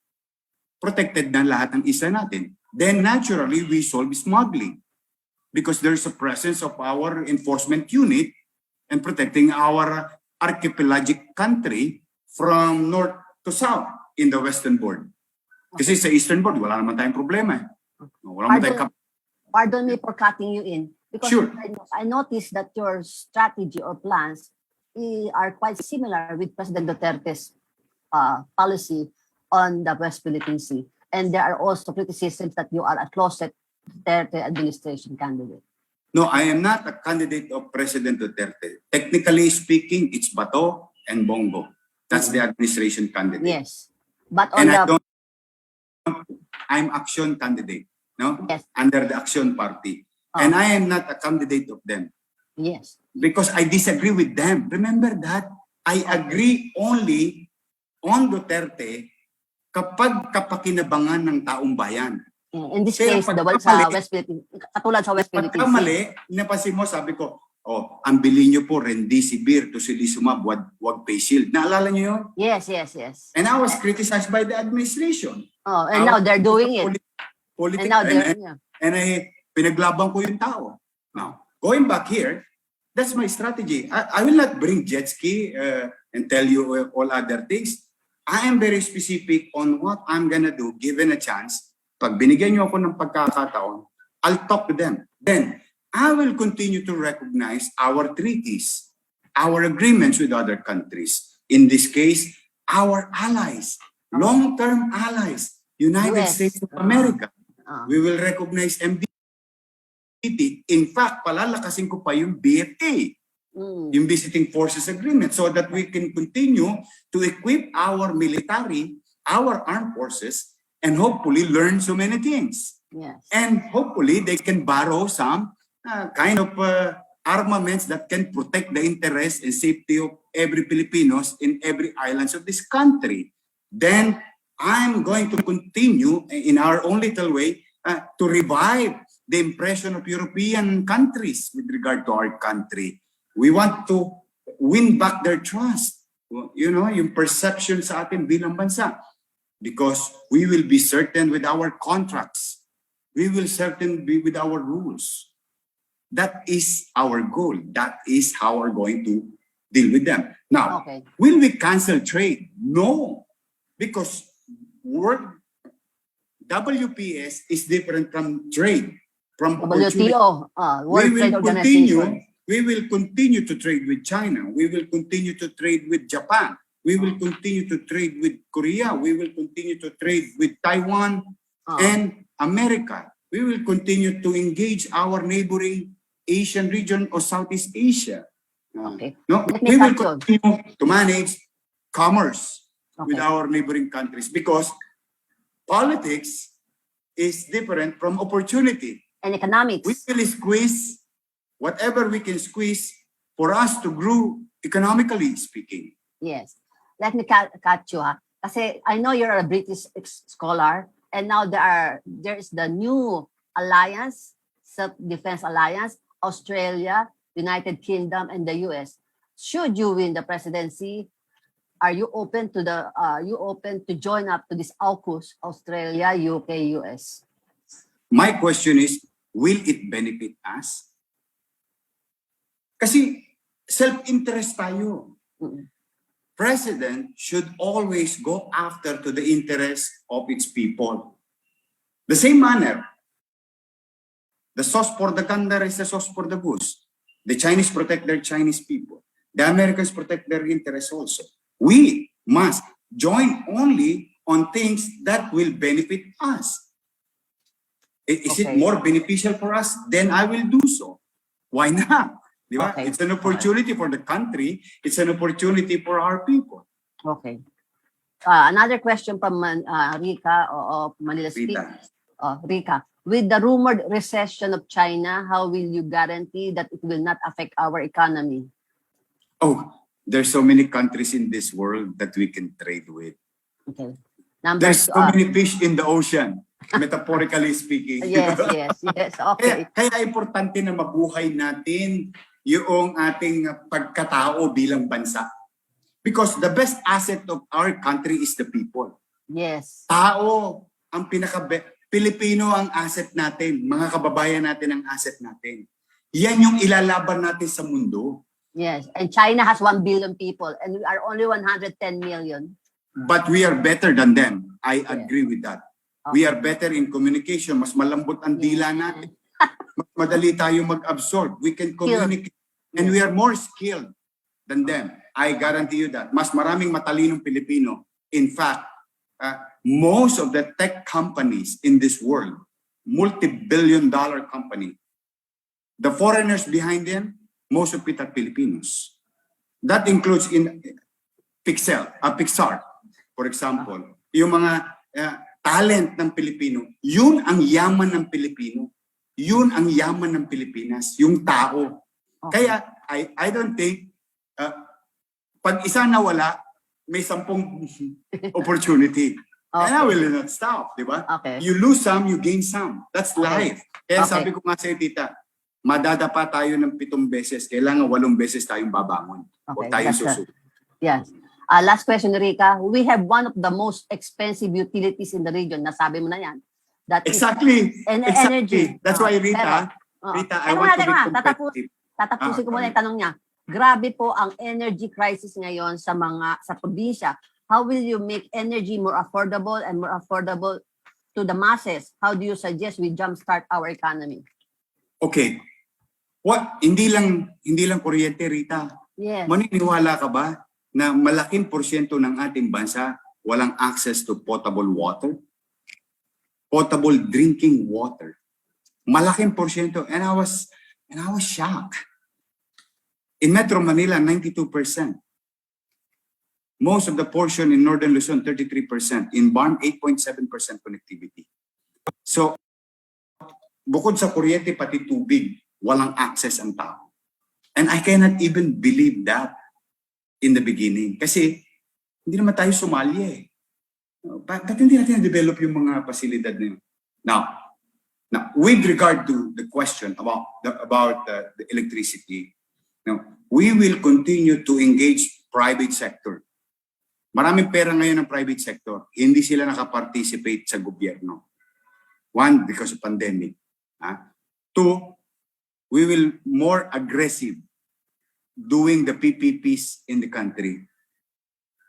B: protected na lahat ng isla natin. Then naturally, we solve smuggling because there's a presence of our enforcement unit and protecting our archipelagic country from north to south in the western board. Kasi sa eastern board, wala naman tayong problema. Wala naman tayong
C: Pardon me for cutting you in. Because
B: Sure.
C: I noticed that your strategy or plans are quite similar with President Duterte's policy on the West Philippine Sea. And there are also criticisms that you are a closet Duterte administration candidate.
B: No, I am not a candidate of President Duterte. Technically speaking, it's Bato and Bongo. That's the administration candidate.
C: Yes. But on
B: And
C: the
B: I'm action candidate, no?
C: Yes.
B: Under the action party.
C: Oh.
B: And I am not a candidate of them
C: Yes.
B: because I disagree with them. Remember that? I agree only on Duterte kapag kapakinabangan ng taong bayan.
C: In this
B: Kaya
C: case, the
B: pagkamali-
C: sa West Philippine, katulad sa West Philippine
B: Pagkamali, napansin mo, sabi ko, ang bilhin nyo po, Remdesivir, Tocilizumab, wag face shield. Naalala nyo yun?
C: Yes, yes, yes.
B: And I was criticized by the administration.
C: Oh, and now they're doing it. And now they're,
B: And I pinaglaban ko yung tao. Now, going back here, that's my strategy. I will not bring jet ski and tell you all other things. I am very specific on what I'm gonna do given a chance. Pag binigyan nyo ako ng pagkakataon, I'll talk to them. Then, I will continue to recognize our treaties, our agreements with other countries. In this case, our allies, long-term allies, United
C: US.
B: States of America. We will recognize MDT. In fact, palalakasin ko pa yung BFA, yung Visiting Forces Agreement, so that we can continue to equip our military, our armed forces, and hopefully learn so many things.
C: yes.
B: And hopefully they can borrow some kind of armaments that can protect the interest and safety of every Filipinos in every islands of this country. Then I'm going to continue in our own little way to revive the impression of European countries with regard to our country. We want to win back their trust. You know, yung perception sa atin bilang bansa. Because we will be certain with our contracts. We will certain be with our rules. That is our goal. That is how we're going to deal with them. Now,
C: Okay.
B: will we cancel trade? No. Because WPS is different from trade, from opportunity.
C: WTO, World Trade Organization.
B: We will continue to trade with China. We will continue to trade with Japan. We will continue to trade with Korea. We will continue to trade with Taiwan and America. We will continue to engage our neighboring Asian region or Southeast Asia.
C: Okay.
B: No,
C: Let me
B: we will
C: cut
B: continue to manage commerce with
C: Okay.
B: our neighboring countries because politics is different from opportunity.
C: And economics.
B: We will squeeze whatever we can squeeze for us to grow economically speaking.
C: Yes. Let me cut you, ha. Kasi I know you're a British scholar, and now there is the new alliance, self-defense alliance, Australia, United Kingdom, and the US. Should you win the presidency, are you open to join up to this AUKUS, Australia, UK, US?
B: My question is, will it benefit us? Kasi self-interest tayo. President should always go after to the interest of its people. The same manner, the sauce for the gander is the sauce for the goose. The Chinese protect their Chinese people. The Americans protect their interests also. We must join only on things that will benefit us. Is it
C: Okay.
B: more beneficial for us? Then I will do so. Why not? Di ba?
C: Okay.
B: It's an opportunity for the country. It's an opportunity for our people.
C: Okay. Another question from Rika of Manila Speak.
B: Rita.
C: Rika, with the rumored recession of China, how will you guarantee that it will not affect our economy?
B: Oh, there's so many countries in this world that we can trade with.
C: Okay.
B: There's so many fish in the ocean, metaphorically speaking.
C: Yes. Okay.
B: Kaya importante na mabuhay natin yung ating pagkatao bilang bansa. Because the best asset of our country is the people.
C: Yes.
B: Tao ang Pilipino ang asset natin, mga kababayan natin ang asset natin. Yan yung ilalaban natin sa mundo.
C: Yes. And China has 1 billion people and we are only 110 million.
B: But we are better than them. I agree with that. We are better in communication. Mas malambot ang dila natin. Mas madali tayo mag-absorb. We can communicate. And we are more skilled than them. I guarantee you that. Mas maraming matalinong Pilipino. In fact, most of the tech companies in this world, multi-billion-dollar company, the foreigners behind them, most of it are Filipinos. That includes in Pixar, for example. Yung mga talent ng Pilipino, yun ang yaman ng Pilipino. Yun ang yaman ng Pilipinas, yung tao.
C: Okay.
B: Kaya I don't think pag isa nawala, may 10 opportunity. And I will not stop, di ba?
C: Okay.
B: You lose some, you gain some. That's life. Kaya
C: Okay.
B: sabi ko nga sa'yo, tita, madadapa tayo ng 7 beses. Kailangan 8 beses tayong babangon. O
C: Okay,
B: tayong
C: that's right.
B: susunod.
C: Yes. Last question, Rica. We have one of the most expensive utilities in the region. Nasabi mo na yan. That is
B: Exactly.
C: energy.
B: That's why, Rita, I want to be competitive.
C: Tatapusin ko muna yung tanong niya. Grabe po ang energy crisis ngayon sa probinsya. How will you make energy more affordable and more affordable to the masses? How do you suggest we jumpstart our economy?
B: Okay. Hindi lang kuryente, Rita.
C: Yes.
B: Maniniwala ka ba na malaking porsyento ng ating bansa walang access to potable water? Potable drinking water. Malaking porsyento. And I was shocked. In Metro Manila, 92%. Most of the portion in Northern Luzon, 33%. In Barm, 8.7% connectivity. So, bukod sa kuryente, pati tubig, walang access ang tao. And I cannot even believe that in the beginning. Kasi, hindi naman tayo sumali eh. Bakit hindi natin na-develop yung mga pasilidad na yun? Now, with regard to the question about the electricity, we will continue to engage private sector. Maraming pera ngayon ng private sector. Hindi sila nakaparticipate sa gobyerno. One, because of pandemic. Two, we will more aggressive doing the PPPs in the country,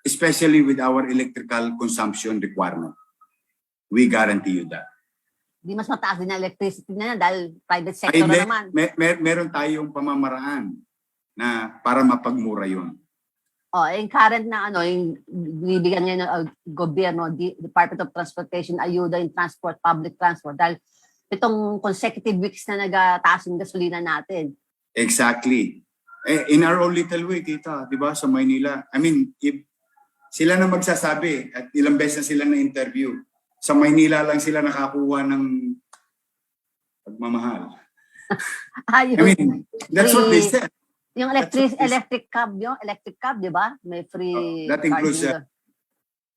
B: especially with our electrical consumption requirement. We guarantee you that.
C: Di mas mataas din ang electricity na yan dahil private sector na naman.
B: Meron tayong pamamaraan na para mapagmura yun.
C: Yung current na yung bibigyan ngayon ng gobyerno, Department of Transportation, ayuda in transport, public transport, dahil itong consecutive weeks na nagtaas yung gasolina natin.
B: Exactly. In our own little way, kita, di ba, sa Maynila. I mean, if sila na magsasabi at ilang beses na sila na-interview, sa Maynila lang sila nakakuha ng pagmamahal. I mean, that's what they said.
C: Yung electric cab, di ba? May free
B: that includes,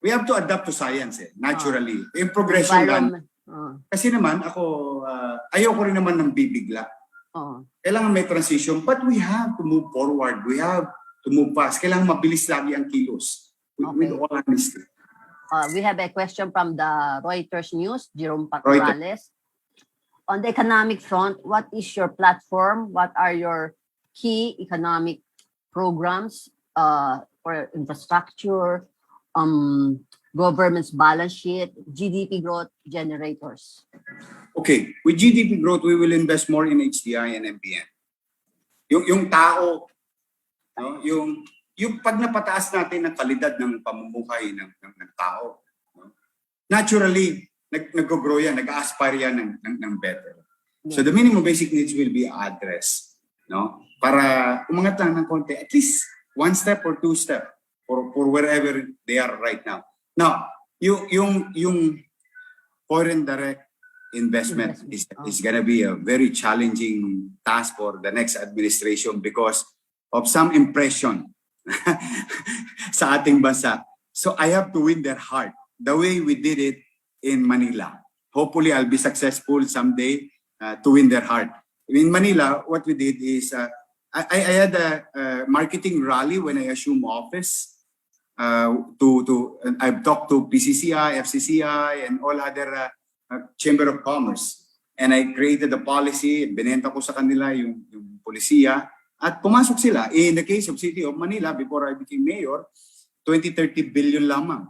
B: we have to adapt to science, naturally. In progression lang. Kasi naman, ako, ayoko rin naman ng bibigla. Kailangan may transition, but we have to move forward. We have to move fast. Kailangan mabilis lagi ang kilos. With all honesty.
C: We have a question from the Reuters News, Jerome Patrales. On the economic front, what is your platform? What are your key economic programs for infrastructure, government's balance sheet, GDP growth generators?
B: Okay, with GDP growth, we will invest more in HDI and MBN. Yung tao, no? yung pag napataas natin ang kalidad ng pamumuhay ng tao, no? Naturally, nag-grow yan, nag-aspire yan ng better. Yeah. So the minimum basic needs will be addressed, no? Para umangat lang ng konti, at least 1 step or 2 step for wherever they are right now. Now, yung foreign direct investment is gonna be a very challenging task for the next administration because of some impression sa ating bansa. So I have to win their heart the way we did it in Manila. Hopefully, I'll be successful someday to win their heart. In Manila, what we did is I had a marketing rally when I assumed office. and I've talked to PCCI, FCCI, and all other Chamber of Commerce. And I created a policy, binenta ko sa kanila yung polisiya, at pumasok sila. In the case of City of Manila, before I became mayor, 20-30 billion lamang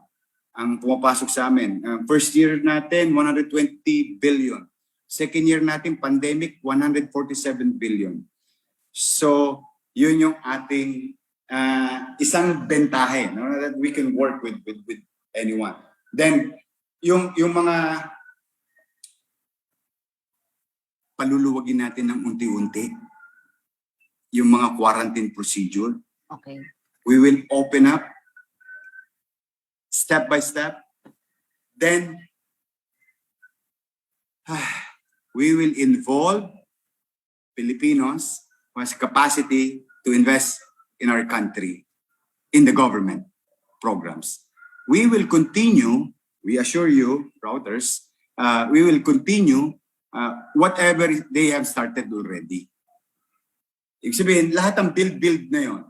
B: ang pumapasok sa amin. First year natin, 120 billion. Second year natin, pandemic, 147 billion. So, yun yung ating isang bentahe, no? That we can work with anyone. Then, yung mga paluluwagin natin ng unti-unti, yung mga quarantine procedure.
C: Okay.
B: We will open up step by step. Then, we will involve Filipinos who has capacity to invest in our country, in the government programs. We will continue, we assure you, routers, we will continue whatever they have started already. Ibig sabihin, lahat ng build na yun,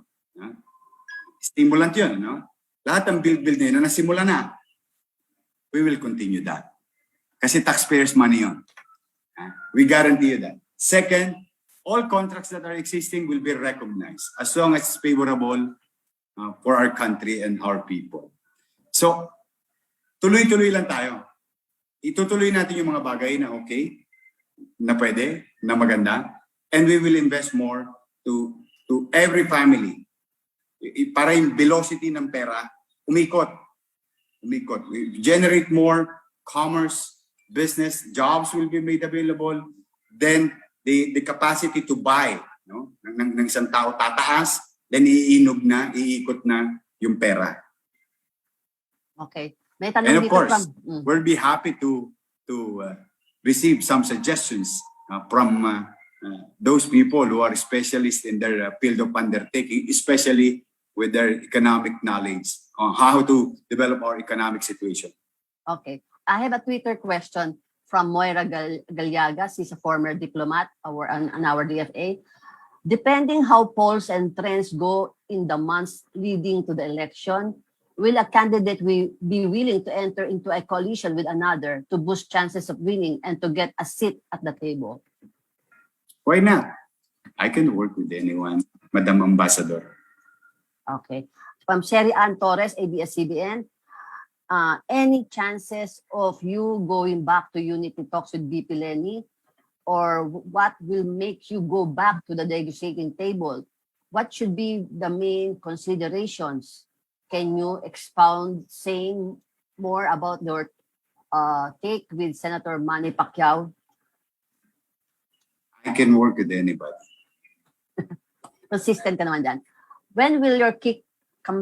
B: stimulant yun, no? Lahat ng build na yun, na nasimula na, we will continue that. Kasi taxpayers' money yun. We guarantee you that. Second, all contracts that are existing will be recognized as long as it's favorable for our country and our people. So, tuloy-tuloy lang tayo. Itutuloy natin yung mga bagay na okay, na pwede, na maganda, and we will invest more to every family. Para yung velocity ng pera, umikot. We generate more commerce, business, jobs will be made available, then the capacity to buy, no, ng isang tao tataas, then iikot na yung pera.
C: Okay. May tanong
B: And of
C: dito
B: course,
C: from,
B: we'll be happy to receive some suggestions from those people who are specialists in their field of undertaking, especially with their economic knowledge on how to develop our economic situation.
C: Okay. I have a Twitter question from Moira Galyagas. She's a former diplomat on our DFA. Depending how polls and trends go in the months leading to the election, will a candidate be willing to enter into a coalition with another to boost chances of winning and to get a seat at the table?
B: Why not? I can work with anyone, Madam Ambassador.
C: Okay. From Sherry Ann Torres, ABS-CBN, any chances of you going back to unity talks with BP Lenny? Or what will make you go back to the negotiating table? What should be the main considerations? Can you expound, saying more about your take with Senator Manny Pacquiao?
B: I can work with anybody.
C: Consistent ka naman dyan. When will your kick-off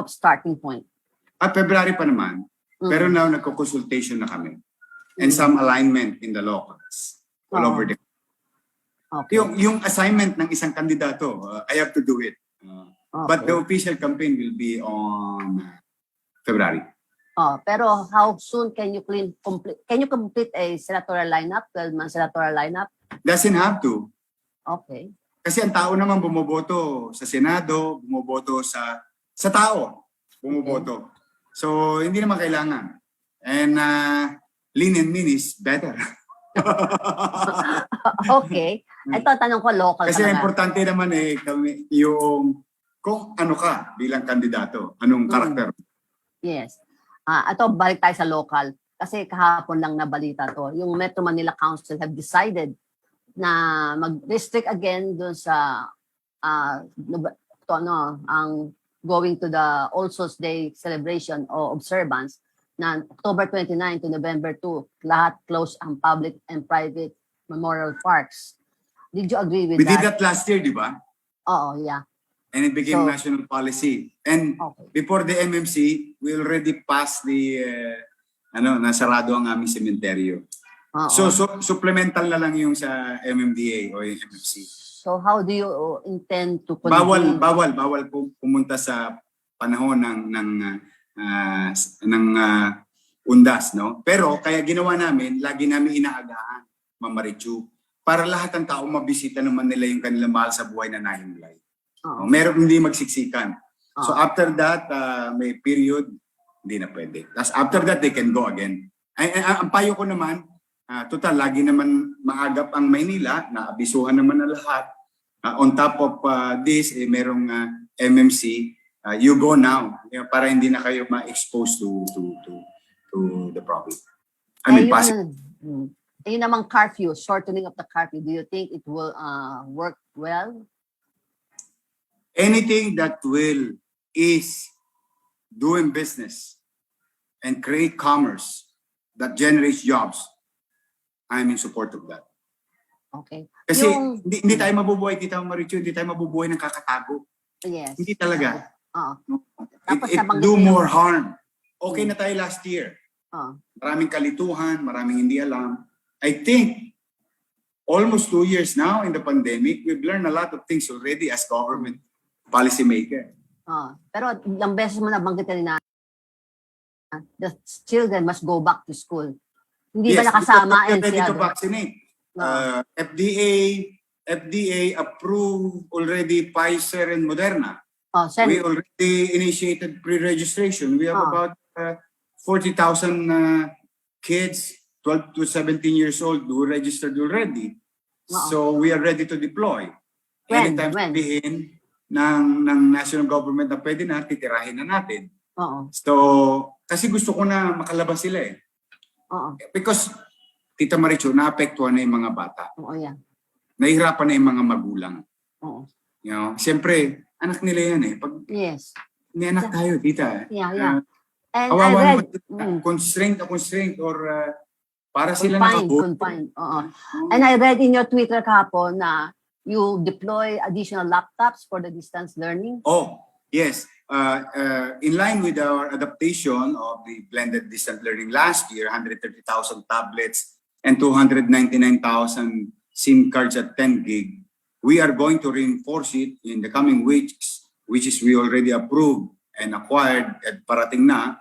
C: starting point?
B: February pa naman, pero now nagko-consultation na kami. And some alignment in the locals all over the
C: Okay.
B: yung assignment ng isang kandidato, I have to do it. But the official campaign will be on February.
C: Pero how soon can you complete a senatorial lineup, 12-man senatorial lineup?
B: Doesn't have to.
C: Okay.
B: Kasi ang tao naman bumoboto sa Senado, bumoboto sa tao, bumoboto. So hindi naman kailangan. And lean and mean is better.
C: Okay. Ito, tanong ko local.
B: Kasi importante naman kami yung kung ano ka bilang kandidato, anong karakter.
C: Yes. Ito, balik tayo sa local. Kasi kahapon lang nabalita to. Yung Metro Manila Council have decided na mag-restrict again dun sa ang going to the All Souls Day celebration o observance na October 29 to November 2, lahat close ang public and private memorial parks. Did you agree with
B: We
C: that?
B: did that last year, di ba?
C: Oo, yeah.
B: And it became national policy. And before the MMC, we already passed the, nasarado ang aming sementeryo. So supplemental na lang yung sa MMDA o yung MMC.
C: So how do you intend to continue?
B: Bawal pumunta sa panahon ng undas, no? Pero kaya ginawa namin, lagi namin inaagahan, Ma'am Marichu, para lahat ng tao mabisita naman nila yung kanilang mahal sa buhay na nahimlay. Meron hindi magsiksikan. So after that, may period, hindi na pwede. Tapos after that, they can go again. Ang payo ko naman, total, lagi naman maagap ang Maynila, naabisuhan naman na lahat. On top of this, merong MMC, you go now, para hindi na kayo ma-expose to the problem. I mean,
C: Ayun namang curfew, shortening of the curfew, do you think it will work well?
B: Anything that will is doing business and create commerce that generates jobs, I'm in support of that.
C: Okay.
B: Kasi hindi tayo mabubuhay, Tita Marichu, hindi tayo mabubuhay ng kakatago.
C: Yes.
B: Hindi talaga. It
C: Tapos
B: do more harm. Okay na tayo last year. Maraming kalituhan, maraming hindi alam. I think almost 2 years now in the pandemic, we've learned a lot of things already as government policymaker.
C: Pero ilang beses mo nabanggit na the children must go back to school. Hindi ba nakasama
B: ready to vaccinate. FDA approved already Pfizer and Moderna. We already initiated pre-registration. We have about 40,000 kids 12 to 17 years old who registered already. So we are ready to deploy. Anytime sabihin ng national government na pwede na, titirahin na natin. So, kasi gusto ko na makalabas sila eh. Because, Tita Marichu, naapektuhan na yung mga bata. Nahihirapan na yung mga magulang. You know, siyempre, anak nila yan eh. Pag may anak tayo, Tita.
C: And I read,
B: constraint or para sila
C: confined. And I read in your Twitter kahapon na you deploy additional laptops for the distance learning.
B: Oh, yes. In line with our adaptation of the blended distance learning last year, 130,000 tablets and 299,000 SIM cards at 10 gig, we are going to reinforce it in the coming weeks, which is we already approved and acquired at parating na,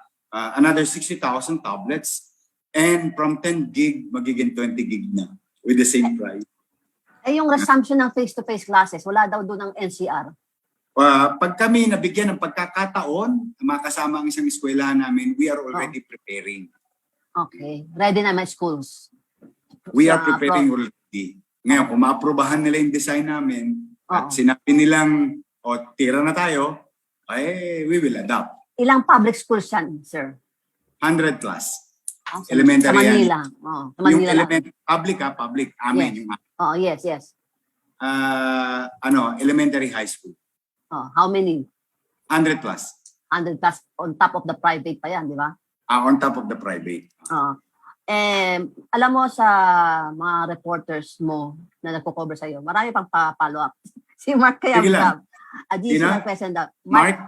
B: another 60,000 tablets. And from 10 gig, magiging 20 gig na with the same price.
C: Yung resumption ng face-to-face classes, wala daw doon ng NCR?
B: Pag kami nabigyan ng pagkakataon, makasama ang isang eskwelahan namin, we are already preparing.
C: Okay. Ready na my schools?
B: We are preparing already. Ngayon, kung maaprubahan nila yung design namin, at sinabi nilang, tira na tayo, we will adapt.
C: Ilang public schools yan, sir?
B: 100 plus. Elementary.
C: Sa Manila. Sa Manila
B: yung public amin.
C: Yes, yes.
B: Elementary high school.
C: How many?
B: 100 plus.
C: 100 plus on top of the private pa yan, di ba?
B: On top of the private.
C: Alam mo sa mga reporters mo na nagko-cover sa'yo, marami pang pa-follow up. Si Mark Kayamdab. Additional question daw. Mark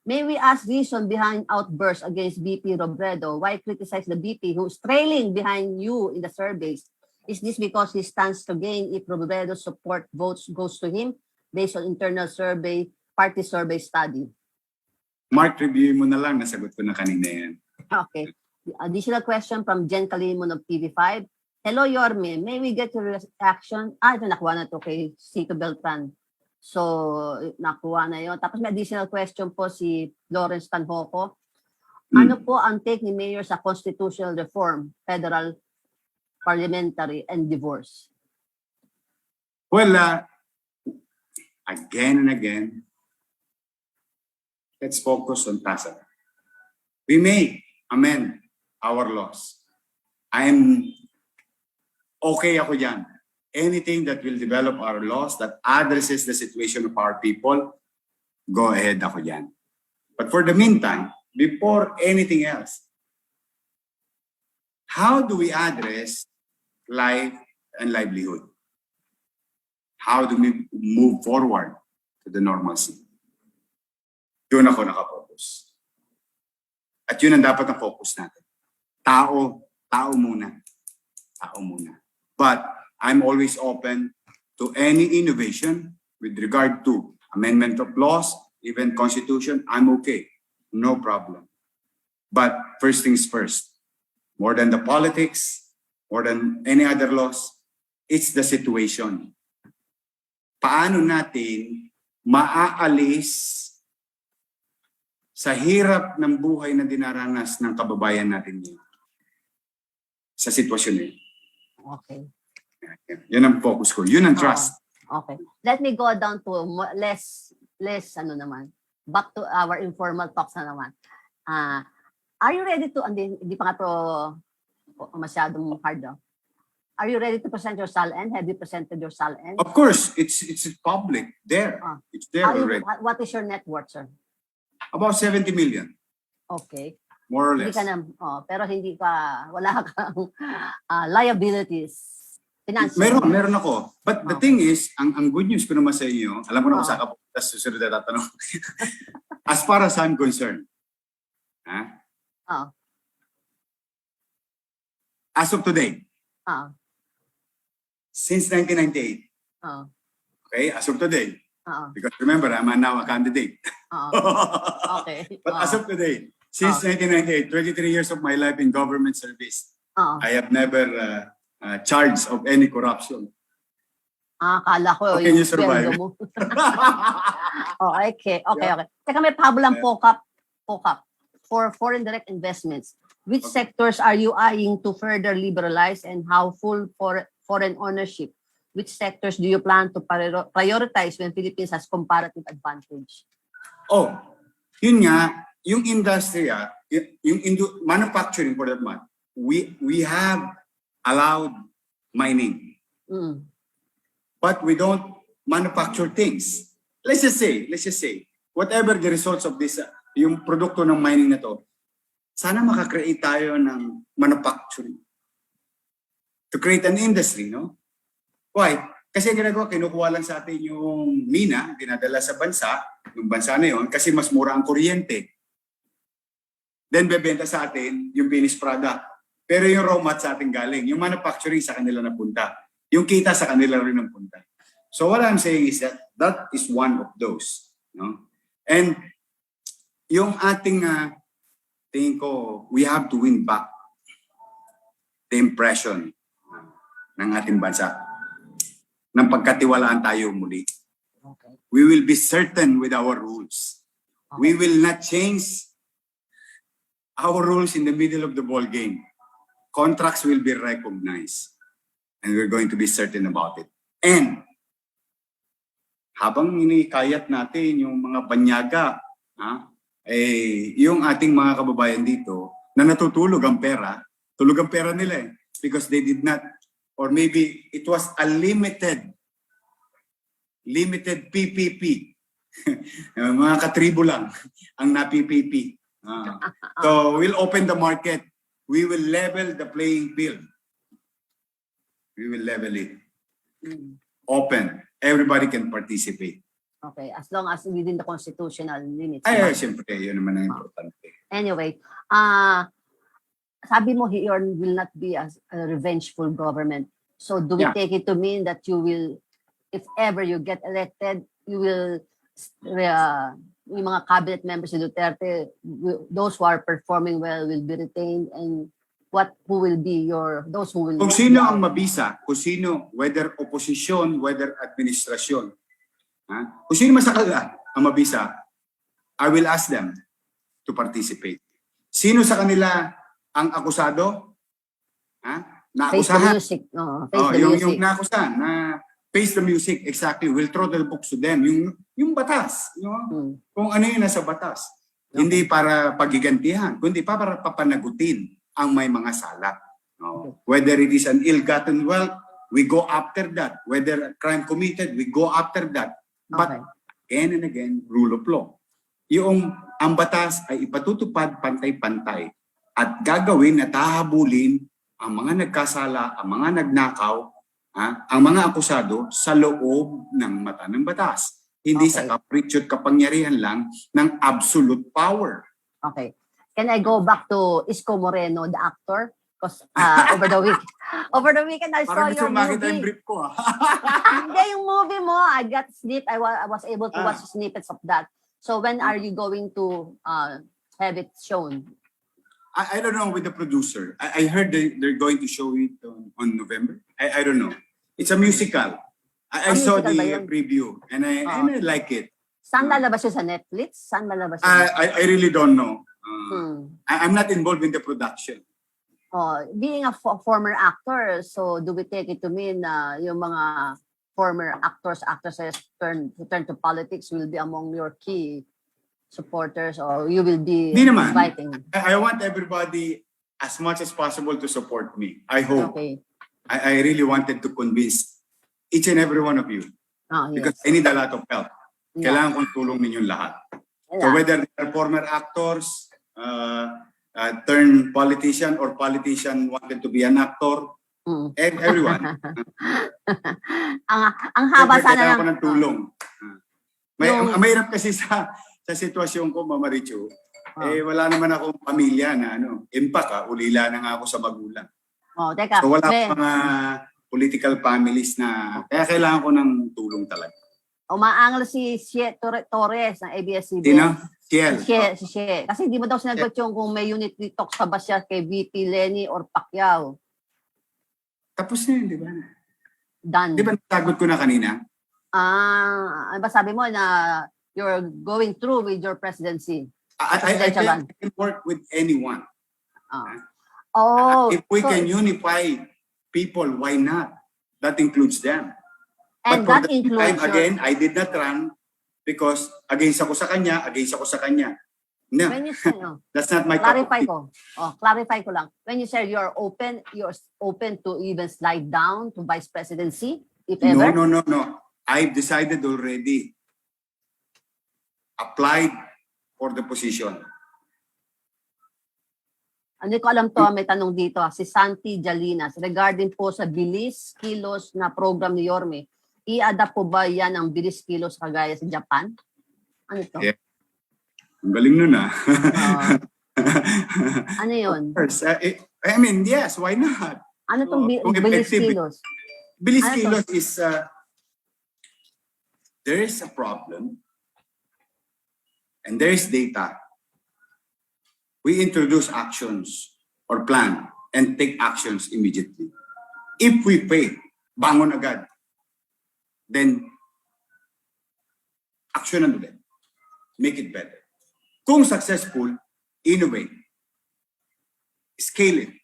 C: may we ask reason behind outbursts against VP Robredo? Why criticize the VP who's trailing behind you in the surveys? Is this because he stands to gain if Robredo's support votes goes to him based on internal survey, party survey study?
B: Mark, review mo na lang. Nasagot ko na kanina yan.
C: Okay. Additional question from Jen Kalimon of TV5. Hello, Yorme. May we get your reaction? Ito nakuha na to kay Sito Beltran. So, nakuha na yun. Tapos may additional question po si Lawrence Tanhoco. Ano po ang take ni Mayor sa constitutional reform, federal, parliamentary, and divorce?
B: Well, again and again, let's focus on TASA. We may amend our laws. I'm okay ako dyan. Anything that will develop our laws that addresses the situation of our people, go ahead ako dyan. But for the meantime, before anything else, how do we address life and livelihood? How do we move forward to the normalcy? Doon ako nakafocus. At yun ang dapat na focus natin. Tao muna. But I'm always open to any innovation with regard to amendment of laws, even constitution. I'm okay. No problem. But first things first, more than the politics, more than any other laws, it's the situation. Paano natin maaalis sa hirap ng buhay na dinaranas ng kababayan natin ngayon. Sa sitwasyon na yun.
C: Okay.
B: Yun ang focus ko. Yun ang trust.
C: Okay. Let me go down to less ano naman. Back to our informal talks na naman. Are you ready to, hindi pa nga to masyadong hard, no? Are you ready to present your SALN? Have you presented your SALN?
B: Of course, it's public. There. It's there already.
C: What is your net worth, sir?
B: About 70 million.
C: Okay.
B: More or
C: Hindi
B: less.
C: ka na, pero hindi ka, wala kang liabilities. Financial.
B: Meron ako. But the thing is, ang good news ko naman sa inyo, alam ko na kung saan ka pupunta sa susunod na tatanong. As far as I'm concerned, as of today, since 1998, okay, as of today, because remember, I'm now a candidate.
C: Okay.
B: But as of today, since 1998, 23 years of my life in government service, I have never charged of any corruption.
C: Akala ko.
B: How can you survive?
C: Okay. Teka, may pabulang POCAP for foreign direct investments. Which sectors are you eyeing to further liberalize and how full foreign ownership? Which sectors do you plan to prioritize when Philippines has comparative advantage?
B: Oh, yun nga, yung industry, manufacturing for that matter, we have allowed mining. But we don't manufacture things. Let's just say, whatever the results of this, yung produkto ng mining na to, sana makakreate tayo ng manufacturing. To create an industry, no? Why? Kasi ginagawa, kinukuha lang sa atin yung mina, dinadala sa bansa, yung bansa na yun, kasi mas mura ang kuryente. Then bebenta sa atin yung finished product. Pero yung raw mat sa atin galing. Yung manufacturing sa kanila napunta. Yung kita sa kanila rin napunta. So what I'm saying is that is one of those. No? And yung ating, tingin ko, we have to win back the impression ng ating bansa. Nang pagkatiwalaan tayo muli.
C: Okay.
B: We will be certain with our rules. Okay. We will not change our rules in the middle of the ball game. Contracts will be recognized. And we're going to be certain about it. And habang inikayat natin yung mga banyaga, yung ating mga kababayan dito na natutulog ang pera, tulog ang pera nila because they did not, or maybe it was a limited PPP. Mga katribo lang ang na-PPP. So we'll open the market. We will level the playing field. We will level it. Open. Everybody can participate.
C: Okay, as long as within the constitutional limits.
B: Ay, siyempre, yun naman ang importante.
C: Anyway, sabi mo Yorme will not be a revengeful government. So do we take it to mean that you will, if ever you get elected, you will, yung mga cabinet members ni Duterte, those who are performing well will be retained, and who will be those who will...
B: Kung sino ang mabisa, kung sino, whether opposition, whether administrasyon, kung sino masakala ang mabisa, I will ask them to participate. Sino sa kanila ang akusado? Naakusahan.
C: Face the music. Face the music.
B: Yung naakusahan, face the music, exactly. We'll throw the books to them. Yung batas. Kung ano yung nasa batas. Okay. Hindi para pagigantihan, kundi para papanagutin ang may mga sala. Whether it is an ill-gotten wealth, we go after that. Whether a crime committed, we go after that. But again and again, rule of law. Ang batas ay ipatutupad pantay-pantay at gagawin at hahabulin ang mga nagkasala, ang mga nagnakaw, ang mga akusado sa loob ng mata ng batas. Hindi sa capriccio at kapangyarihan lang ng absolute power. Okay.
C: Can I go back to Isko Moreno, the actor? Because over the weekend I saw your movie.
B: Parang brief ko
C: Hindi, yung movie mo, I was able to watch snippets of that. So when are you going to have it shown?
B: I don't know with the producer. I heard they're going to show it on November. I don't know. It's a musical. I saw the preview and I like it.
C: Saan lalabas yun? Sa Netflix? Saan lalabas yun?
B: I really don't know. I'm not involved in the production.
C: Being a former actor, so do we take it to mean na yung mga former actors, actresses who turn to politics will be among your key supporters, or you will be
B: Hindi naman.
C: inviting?
B: I want everybody as much as possible to support me. I hope.
C: Okay.
B: I really wanted to convince each and every one of you because I need a lot of help. Kailangan kong tulong ninyong lahat. So whether they're former actors, turned politician, or politician wanted to be an actor, everyone.
C: ang haba sana
B: kailangan ko ng tulong. Mahirap kasi sa sitwasyon ko, Mama Marichu, wala naman akong pamilya na impact, ulila na nga ako sa magulang.
C: Teka.
B: So wala akong mga political families na, kaya kailangan ko ng tulong talaga.
C: Umaangal si Xie Torres ng ABS-CBN.
B: Sino? Ciel.
C: Si Xie. Kasi di mo daw sinagot yung kung may unity talks pa ba siya kay VP Lenny or Pacquiao.
B: Tapos na yun, di ba?
C: Done.
B: Di ba nasagot ko na kanina?
C: Ano ba sabi mo na you're going through with your presidency?
B: I can work with anyone. If we can unify people, why not? That includes them.
C: And
B: but
C: that includes
B: again, I did not run because against ako sa kanya. No,
C: when you say,
B: that's not my cup of tea.
C: Clarify ko lang. When you say you're open to even slide down to vice presidency, if ever?
B: No. I've decided already. Applied for the position.
C: Hindi ko alam to, may tanong dito. Si Santi Jalinas, regarding po sa Bilis Kilos na program ni Yorme, i-adapt po ba yan ang Bilis Kilos kagaya sa Japan? Ano to?
B: Yeah. Ang galing nun
C: Ano yun?
B: I mean, yes, why not?
C: Ano tong Bilis Kilos?
B: Bilis Kilos is, there is a problem and there is data. We introduce actions or plan and take actions immediately. If we pay, bangon agad, then action ulit. Make it better. Kung successful, innovate. Scale it.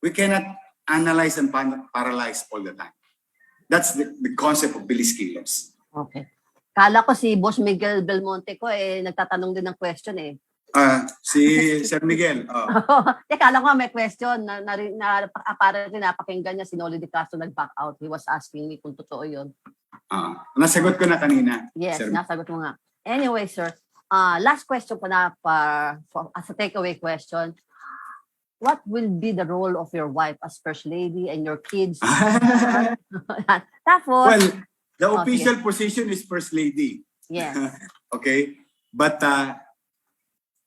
B: We cannot analyze and paralyze all the time. That's the concept of Bilis Kilos.
C: Okay. Kala ko si Boss Miguel Belmonte ko nagtatanong din ng question
B: Si Sir Miguel.
C: Kala ko may question na apparently napakinggan niya si Noli de Castro nag-back out. He was asking me kung totoo yun.
B: Nasagot ko na kanina.
C: Yes,
B: Sir.
C: nasagot mo nga. Anyway, sir, last question ko na as a takeaway question. What will be the role of your wife as First Lady and your kids? Tapos,
B: well, the official position is First Lady.
C: Yes.
B: Okay? But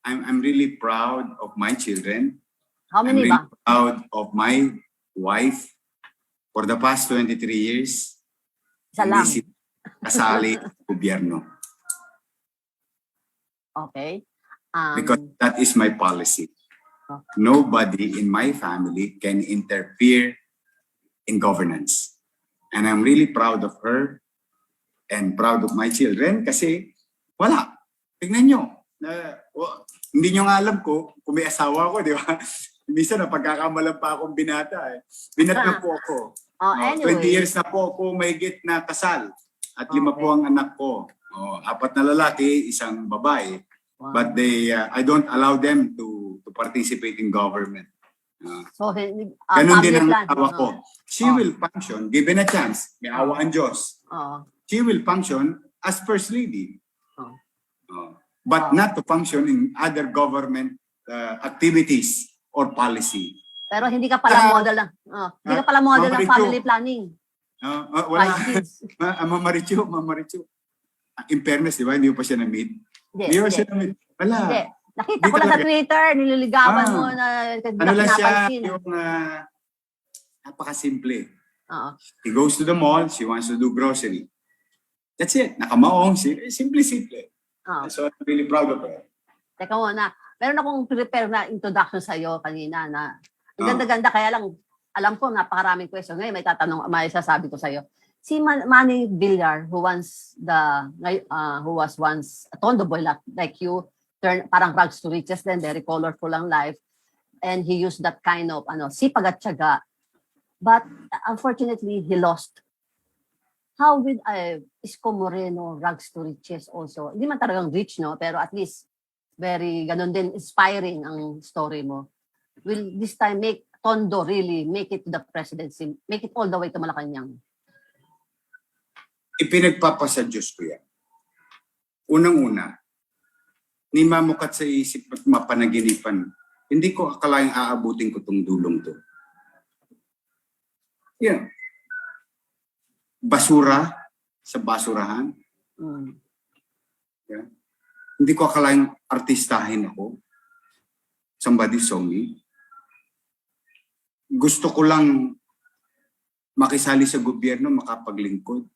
B: I'm really proud of my children.
C: How many
B: I'm really proud of my wife. For the past 23 years,
C: Isa lang.
B: hindi kasali sa gobyerno.
C: Okay.
B: Because that is my policy. Nobody in my family can interfere in governance. And I'm really proud of her and proud of my children kasi wala. Tingnan nyo. Hindi nyo nga alam ko kung may asawa ko, di ba? Minsan na pagkakamalan pa akong binata. Binat na po ako.
C: Anyway.
B: 20 years na po ako mahigit na kasal. At 5 po ang anak ko. 4 na lalaki, 1 babae.
C: Wow.
B: But I don't allow them to participate in government.
C: So,
B: ganun din ang asawa ko. She will function, given a chance, may awa ang Diyos. She will function as First Lady. But not to function in other government activities or policy.
C: Pero hindi ka pala model ng hindi ka pala model ng family planning.
B: Wala. Marichu. In fairness, di ba? Hindi pa siya na-meet. Hindi pa siya na-meet. Wala.
C: Hindi. Nakita ko lang sa Twitter, nililigawan mo na
B: ano lang siya, yung napakasimple. He goes to the mall, she wants to do grocery. That's it. Nakamaong, simple. So I'm really proud of her.
C: Teka muna, meron akong prepare na introduction sa iyo kanina na ang ganda-ganda, kaya lang alam ko napakaraming question. Ngayon may sasabi ko sa iyo. Si Manny Villar, who was once a tondo boy like you, turn parang rags to riches, then very colorful ang life, and he used that kind of sipag at tiyaga, but unfortunately he lost. How with Isko Moreno, rags to riches also? Hindi man talagang rich, no, pero at least very ganun din, inspiring ang story mo. Will this time make Tondo really make it to the presidency, make it all the way to Malacanang?
B: Ipinagpapasa Diyos ko yan. Unang-una, ni mamukat sa isip at mapanaginipan, hindi ko akalaing aabutin ko tong dulong to. Yeah. Basura sa basurahan. Yeah. Hindi ko akalaing artistahin ako. Somebody saw me. Gusto ko lang makisali sa gobyerno, makapaglingkod.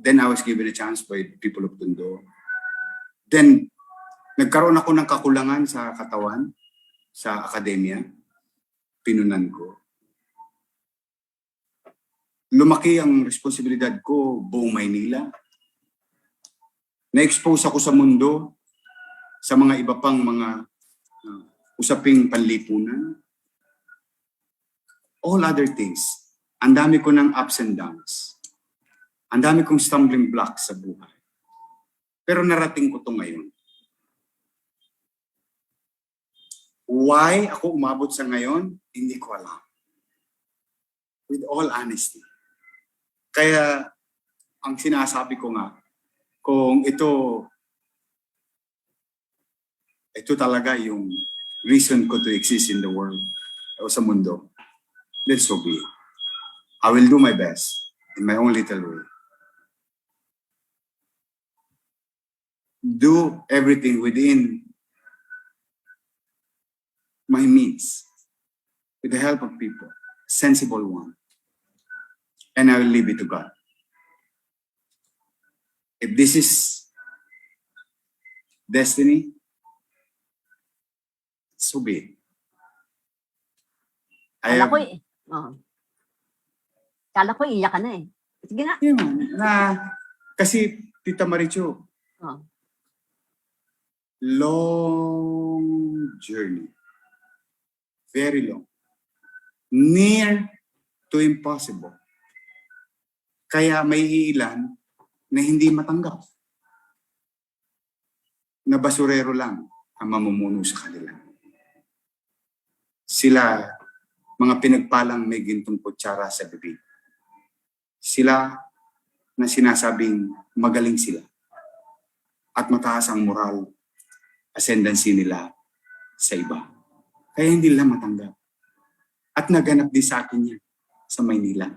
B: Then I was given a chance by the people of Tondo. Then, nagkaroon ako ng kakulangan sa katawan, sa akademya. Pinunan ko. Lumaki ang responsibilidad ko buong Maynila. Na-expose ako sa mundo, sa mga iba pang mga usaping panlipunan. All other things. Ang dami ko ng ups and downs. Ang dami kong stumbling blocks sa buhay. Pero narating ko to ngayon. Why ako umabot sa ngayon? Hindi ko alam. With all honesty. Kaya, ang sinasabi ko nga, kung ito talaga yung reason ko to exist in the world o sa mundo, then so be it. I will do my best in my own little way. Do everything within my means, with the help of people, sensible one. And I will leave it to God. If this is destiny, so be it.
C: Kala ko iiyak ka na eh. Sige nga.
B: Kasi, Tita Marichu, long journey. Very long. Near to impossible. Kaya may ilan na hindi matanggap. Na basurero lang ang mamumuno sa kanila. Sila, mga pinagpalang may gintong kutsara sa bibig. Sila na sinasabing magaling sila. At mataas ang moral, ascendancy nila sa iba. Kaya hindi nila matanggap. At naganap din sa akin yan sa Maynila.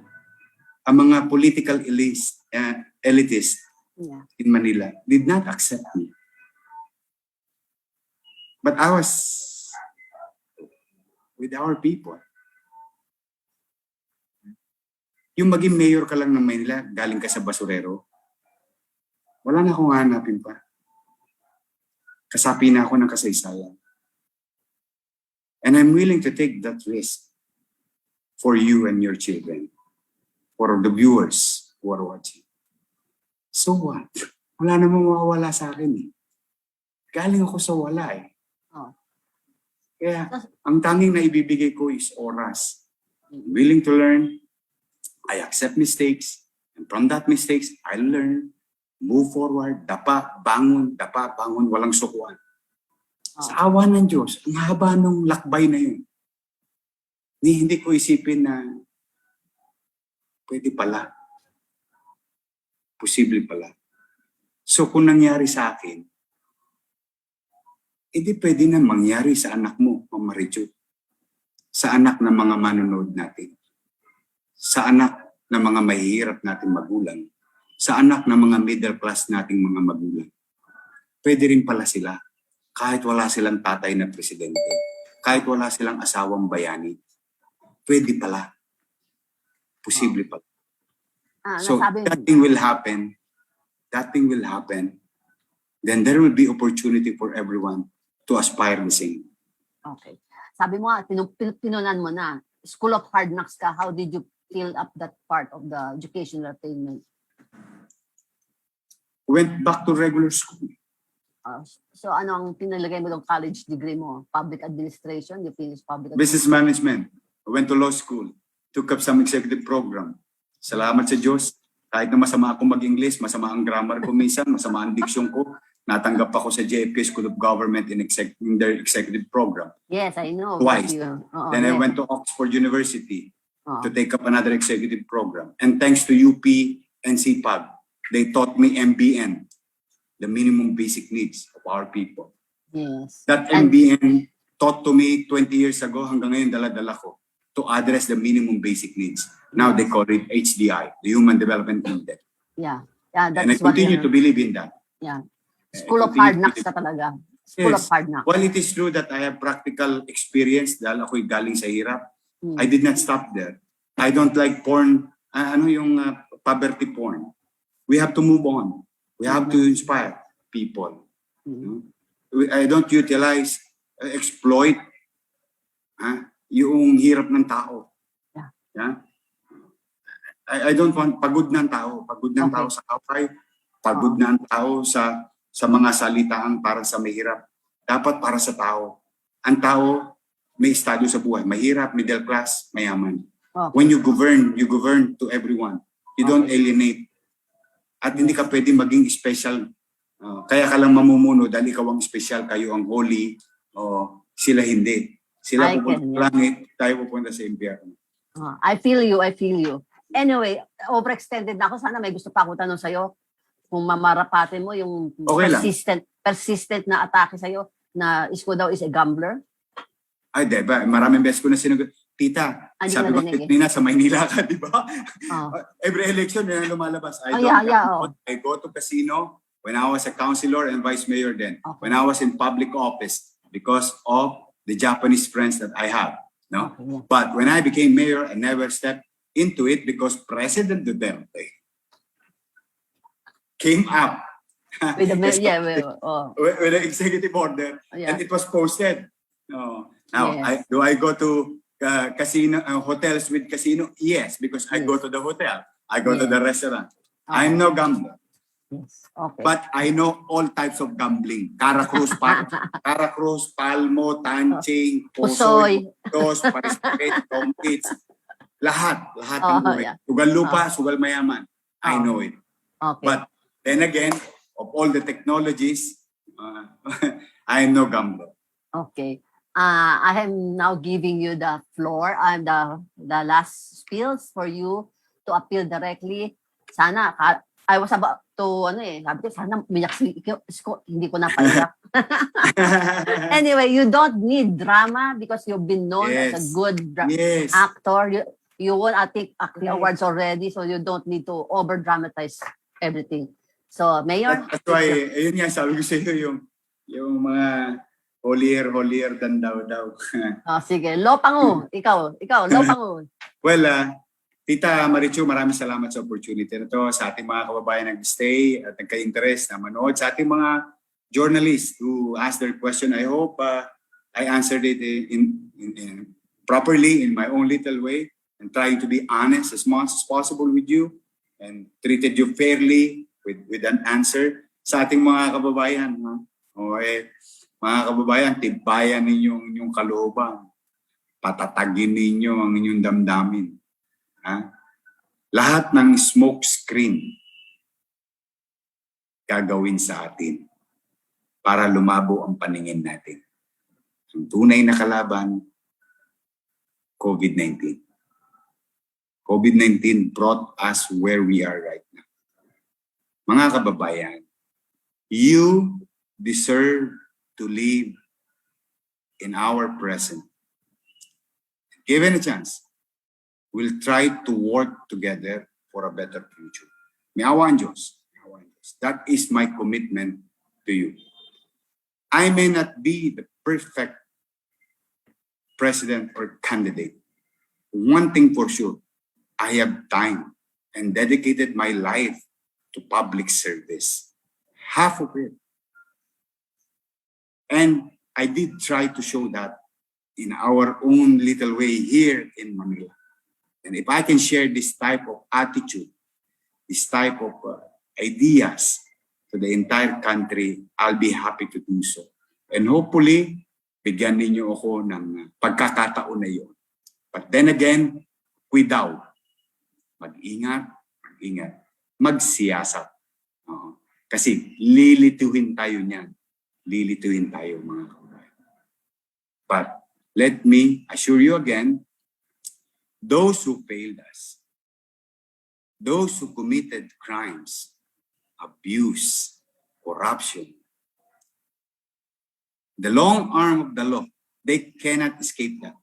B: Ang mga political elitists in Manila did not accept me. But I was with our people. Yung maging mayor ka lang ng Manila, galing ka sa basurero, wala na akong hanapin pa. Kasapi na ako ng kasaysayan. And I'm willing to take that risk for you and your children, for the viewers who are watching. So what? Wala namang mawawala sa akin eh. Galing ako sa wala eh. Kaya ang tanging na ibibigay ko is oras. I'm willing to learn. I accept mistakes. And from that mistakes, I learn. Move forward. Dapa, bangon, walang sukuan. Sa awa ng Diyos, ang haba ng lakbay na yun. Hindi ko isipin na pwede pala. Posible pala. So kung nangyari sa akin, hindi pwede na mangyari sa anak mo, Marichu. Sa anak ng mga manonood natin. Sa anak ng mga mahihirap nating magulang. Sa anak ng mga middle class nating mga magulang. Pwede rin pala sila. Kahit wala silang tatay na presidente. Kahit wala silang asawang bayani. Pwede pala. Posible pala. So that thing will happen. That thing will happen. Then there will be opportunity for everyone to aspire the same.
C: Okay. Sabi mo nga, pinunan mo na. School of Hard Knocks ka. How did you fill up that part of the educational attainment?
B: went back to regular school.
C: So ano ang pinalagay mo ng college degree mo? Public administration? You finished public
B: Business
C: administration?
B: management. I went to law school. Took up some executive program. Salamat sa Diyos. Kahit na masama ako mag-English, masama ang grammar ko minsan, masama ang diksyon ko, natanggap ako sa JFK School of Government in their executive program.
C: Yes, I know.
B: Twice. Then I
C: yes.
B: went to Oxford University
C: Oo.
B: to take up another executive program. And thanks to UP and CPAG, they taught me MBN, the minimum basic needs of our people.
C: Yes.
B: That
C: And-
B: MBN taught to me 20 years ago, hanggang ngayon dala-dala ko, to address the minimum basic needs. Now they call it HDI, the Human Development Index.
C: Yeah. Yeah,
B: And I
C: that's what
B: continue to believe in that.
C: Yeah.
B: I
C: School of
B: continue
C: hard
B: to
C: knocks
B: believe-
C: ka talaga. School of
B: Yes.
C: hard knocks.
B: While it is true that I have practical experience dahil ako'y galing sa hirap,
C: Hmm.
B: I did not stop there. I don't like porn, poverty porn. We have to move on. We have to inspire people.
C: Hmm.
B: I don't utilize, exploit yung hirap ng tao.
C: Yeah.
B: Yeah? I don't want pagod ng tao. Pagod ng
C: Okay.
B: tao sa away. Pagod ng tao sa mga salitaan para sa mahirap. Dapat para sa tao. Ang tao may estado sa buhay. Mahirap, middle class, mayaman.
C: Okay.
B: When you govern to everyone. You don't alienate. At hindi ka pwede maging special. Kaya ka lang mamumuno dahil ikaw ang special, kayo ang holy, sila hindi. Sila
C: I
B: pupunta
C: can,
B: sa
C: yeah.
B: langit, tayo pupunta sa impyerno.
C: I feel you, I feel you. Anyway, overextended na ako. Sana may gusto pa ako tanong sa'yo. Kung mamarapatin mo yung
B: Okay lang.
C: persistent na atake sa'yo na Isko daw is a gambler.
B: Ay, diba? Maraming beses ko na sinagot. Tita,
C: Hindi
B: sabi
C: ko
B: ko,
C: narinig eh.
B: Nina, sa Maynila ka, di ba?
C: Oh.
B: Every election, yan ang lumalabas. I
C: Oh,
B: don't
C: yeah,
B: gamble. I go to casino when I was a councilor and vice mayor then.
C: Okay.
B: When I was in public office because of the Japanese friends that I have. No?
C: Okay, yeah.
B: But when I became mayor, I never stepped into it because President Duterte came up
C: With the
B: with an executive order
C: yeah.
B: and it was posted. Now,
C: Yes.
B: do I go to casino hotels with casino? Yes, because I go to the hotel. I go to the restaurant. I'm no gambler,
C: Yes. Okay.
B: but I know all types of gambling. Caracruz, Palmo, Tanching,
C: Pusoy.
B: Dos, Participate, Competes. Lahat ng
C: Oh,
B: buhay.
C: yeah.
B: Sugal lupa, sugal mayaman. I know it.
C: Okay.
B: But then again, of all the technologies, I am no gambler.
C: Okay. I am now giving you the floor and the last spills for you to appeal directly. Sana, I was about to, sabi ko, sana umiyak si Isko, hindi ko napaiyak. Anyway, you don't need drama because you've been known as a
B: Yes.
C: good
B: Yes.
C: actor. You won, I think, acting awards already, so you don't need to over-dramatize everything. So, Mayor?
B: That's why, ayun nga, sabi ko sa iyo, yung mga holier than daw.
C: Sige, Lopango, ikaw, Lopango.
B: Well, Tita Marichu, maraming salamat sa opportunity na to sa ating mga kababayan nag-stay at nagka-interest na manood. Sa ating mga journalists who asked their question, I hope I answered it in properly in my own little way and trying to be honest as much as possible with you and treated you fairly with an answer sa ating mga kababayan. Mga kababayan, tibayan ninyo yung kalooban. Patatagin ninyo ang inyong damdamin. Lahat ng smoke screen gagawin sa atin para lumabo ang paningin natin. Ang tunay na kalaban, COVID-19. COVID-19 brought us where we are right now. Mga kababayan, you deserve to live in our present. Given a chance, we'll try to work together for a better future. May awa ang Diyos. That is my commitment to you. I may not be the perfect president or candidate. One thing for sure, I have time and dedicated my life to public service. Half of it. And I did try to show that in our own little way here in Manila. And if I can share this type of attitude, this type of ideas to the entire country, I'll be happy to do so. And hopefully, bigyan ninyo ako ng pagkakataon na yun. But then again, without, mag-ingat, magsiyasat. Kasi lilituhin tayo niyan. Lilituhin tayo, mga kababayan. But let me assure you again, those who failed us, those who committed crimes, abuse, corruption, the long arm of the law, they cannot escape that.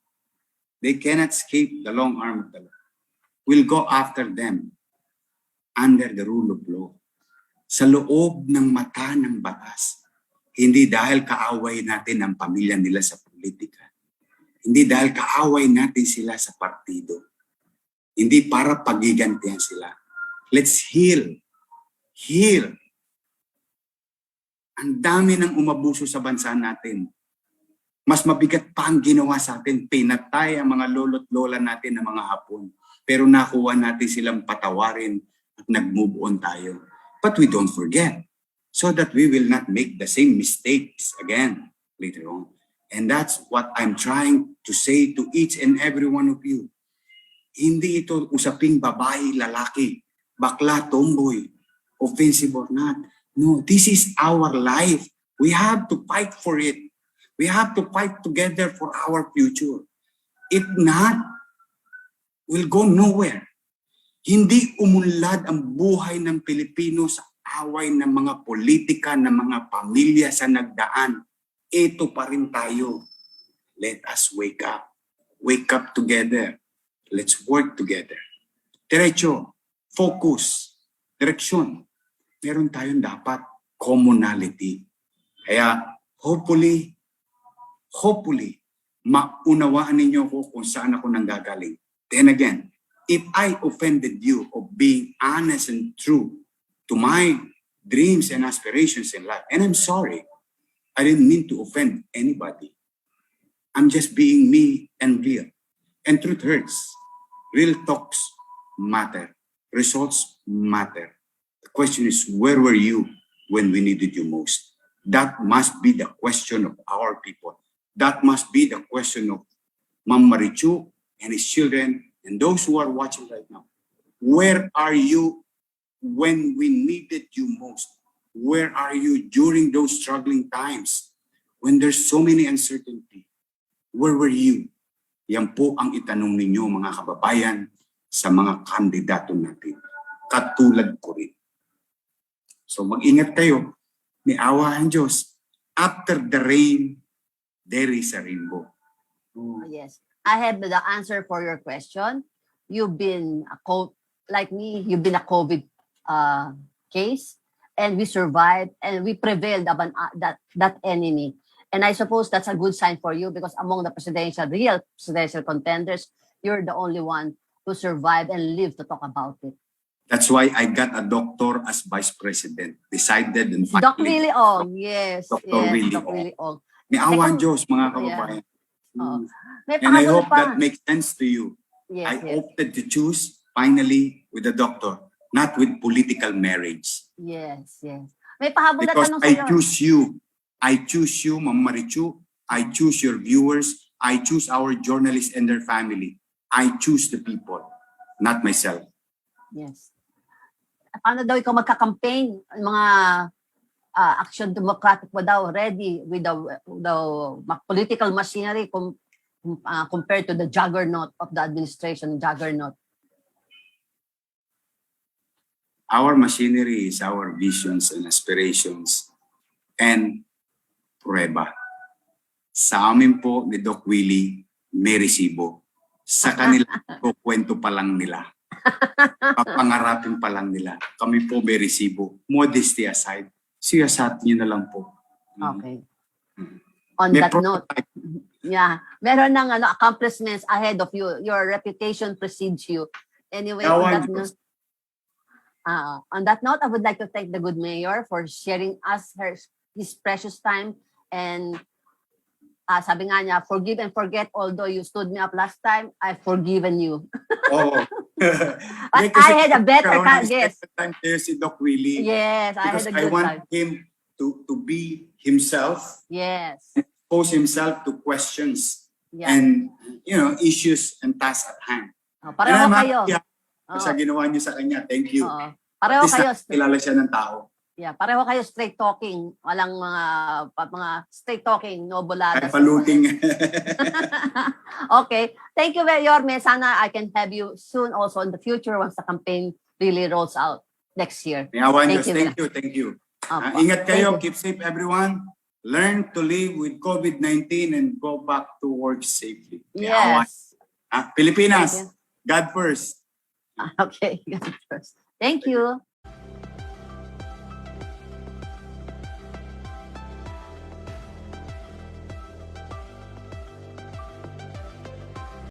B: They cannot escape the long arm of the law. We'll go after them under the rule of law. Sa loob ng mata ng batas. Hindi dahil kaaway natin ang pamilya nila sa politika. Hindi dahil kaaway natin sila sa partido. Hindi para pagigantihan sila. Let's heal. Heal. Ang dami ng umabuso sa bansa natin. Mas mabigat pa ang ginawa sa atin. Pinatay ang mga lolo't lola natin ng mga Hapon. Pero nakuha natin silang patawarin at nag-move on tayo. But we don't forget so that we will not make the same mistakes again later on. And that's what I'm trying to say to each and every one of you. Hindi ito usaping babae, lalaki, bakla, tomboy, offensive or not. No, this is our life. We have to fight for it. We have to fight together for our future. If not, we'll go nowhere. Hindi umunlad ang buhay ng Pilipino sa away ng mga politika, ng mga pamilya sa nagdaan. Ito pa rin tayo. Let us wake up. Wake up together. Let's work together. Diretso, focus, direksyon. Meron tayong dapat commonality. Kaya hopefully, maunawaan ninyo ko kung saan ako nanggagaling. Then again, if I offended you of being honest and true to my dreams and aspirations in life, and I'm sorry, I didn't mean to offend anybody. I'm just being me and real. And truth hurts. Real talks matter. Results matter. The question is, where were you when we needed you most? That must be the question of our people. That must be the question of Ma'am Marichu and his children and those who are watching right now. Where are you when we needed you most? Where are you during those struggling times when there's so many uncertainty? Where were you? Yan po ang itanong ninyo, mga kababayan, sa mga kandidato natin. Katulad ko rin. So mag-ingat kayo. May awa ang Diyos. After the rain, there is a rainbow.
C: Yes. I have the answer for your question. You've been like me, you've been a COVID case, and we survived and we prevailed upon that enemy. And I suppose that's a good sign for you because among the real presidential contenders, you're the only one who survived and lived to talk about it.
B: That's why I got a doctor as vice president. Decided and
C: Doc
B: finally.
C: Willie Ong, yes.
B: Dr.
C: Yes,
B: Willie
C: Doc Willie Ong.
B: May awa ang Diyos, mga kababayan.
C: Oh. May
B: And I
C: pahabol
B: hope
C: pa.
B: that makes sense to you.
C: Yes,
B: I
C: yes.
B: opted to choose finally with the doctor, not with political marriage.
C: Yes, yes. May pahabol na
B: Because
C: tanong
B: I
C: sa'yo.
B: choose you. I choose you, Ma'am Marichu. I choose your viewers. I choose our journalists and their family. I choose the people, not myself.
C: Yes. Paano daw ikaw magka-campaign? Mga Action Democratic mo daw ready with the political machinery compared to the juggernaut of the administration, juggernaut.
B: Our machinery is our visions and aspirations and prueba. Sa amin po ni Doc Willie, may resibo. Sa kanila, kwento pa lang nila. Papangarapin pa lang nila. Kami po may resibo. Modesty aside, siyasat niyo na lang po.
C: Okay. On that note, yeah, meron ng accomplishments ahead of you. Your reputation precedes you. Anyway, on that note, I would like to thank the good mayor for sharing us his precious time. And sabi nga niya, forgive and forget, although you stood me up last time, I've forgiven you.
B: Oh,
C: But I had a better guess.
B: Time there si Doc Willie.
C: Yes, I
B: Because
C: had a
B: I
C: good
B: want
C: time.
B: him to be himself,
C: Yes.
B: pose himself to questions
C: Yeah.
B: and issues and tasks at hand.
C: Oh, pareho
B: And I'm
C: kayo.
B: happy sa ginawa niyo sa kanya. Thank you.
C: Oo. Pareho
B: At least
C: kayo.
B: kilala siya ng tao.
C: Yeah, pareho kayo straight talking. Walang mga straight talking, no boladas.
B: Ay paluting.
C: Okay. Thank you, Yorme. Sana I can have you soon also in the future once the campaign really rolls out next year.
B: Thank
C: Thank you.
B: Thank you.
C: Opo.
B: Ingat kayo.
C: Thank you.
B: Keep safe everyone. Learn to live with COVID-19 and go back to work safely.
C: Yes.
B: Pilipinas,
C: Thank you.
B: God first.
C: Okay. Thank you.